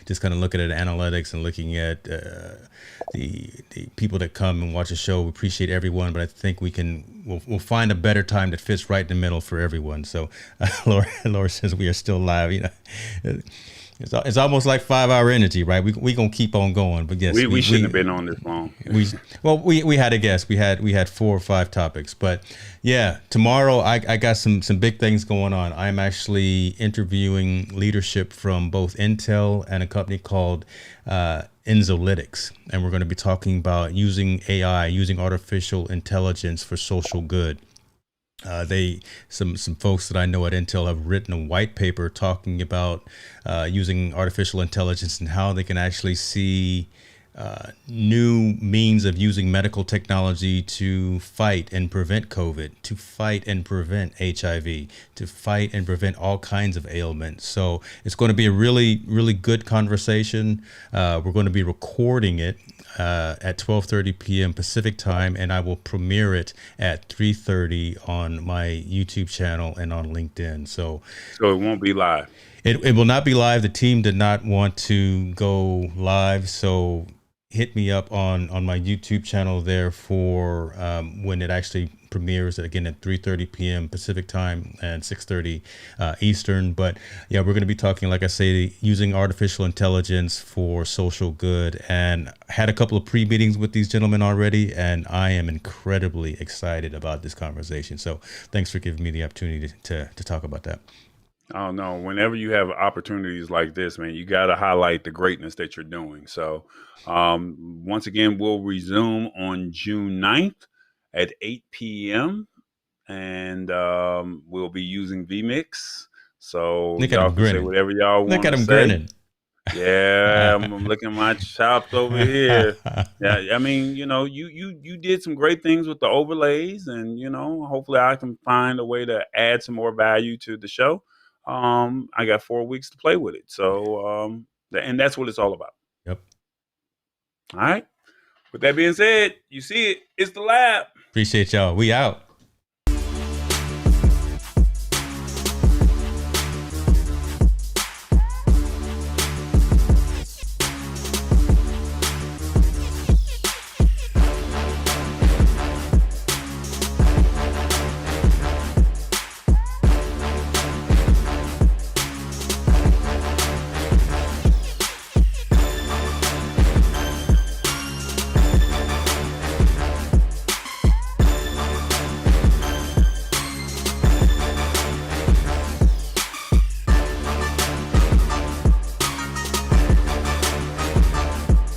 just kind of looking at analytics and looking at the people that come and watch the show. We appreciate everyone, but I think we'll find a better time that fits right in the middle for everyone. So Laura says we are still live. It's almost like 5 hour energy, right? We gonna keep on going, but yes, we shouldn't have been on this long. We had a guest. We had 4 or 5 topics, but yeah, tomorrow I got some big things going on. I'm actually interviewing leadership from both Intel and a company called Enzolytics, and we're going to be talking about using AI, using artificial intelligence for social good. Some folks that I know at Intel have written a white paper talking about using artificial intelligence and how they can actually see new means of using medical technology to fight and prevent COVID, to fight and prevent HIV, to fight and prevent all kinds of ailments. So it's going to be a really, really good conversation. We're going to be recording it at 12:30 p.m. Pacific time, and I will premiere it at 3:30 on my YouTube channel and on LinkedIn. So it won't be live. It will not be live. The team did not want to go live, so hit me up on my YouTube channel there for when it actually premieres, again at 3:30 p.m. Pacific time and 6:30 Eastern. But yeah, we're going to be talking, like I say, using artificial intelligence for social good, and had a couple of pre-meetings with these gentlemen already, and I am incredibly excited about this conversation. So thanks for giving me the opportunity to talk about that. Oh no, whenever you have opportunities like this, man, you got to highlight the greatness that you're doing. So once again, we'll resume on June 9th at 8 p.m. and we'll be using vMix. So y'all can say whatever y'all want to say. Look at him grinning. Yeah, I'm looking at my chops over here. Yeah, I mean, you did some great things with the overlays, and hopefully I can find a way to add some more value to the show. I got 4 weeks to play with it. So, and that's what it's all about. Yep. All right. With that being said, you see it, it's the lab. Appreciate y'all. We out.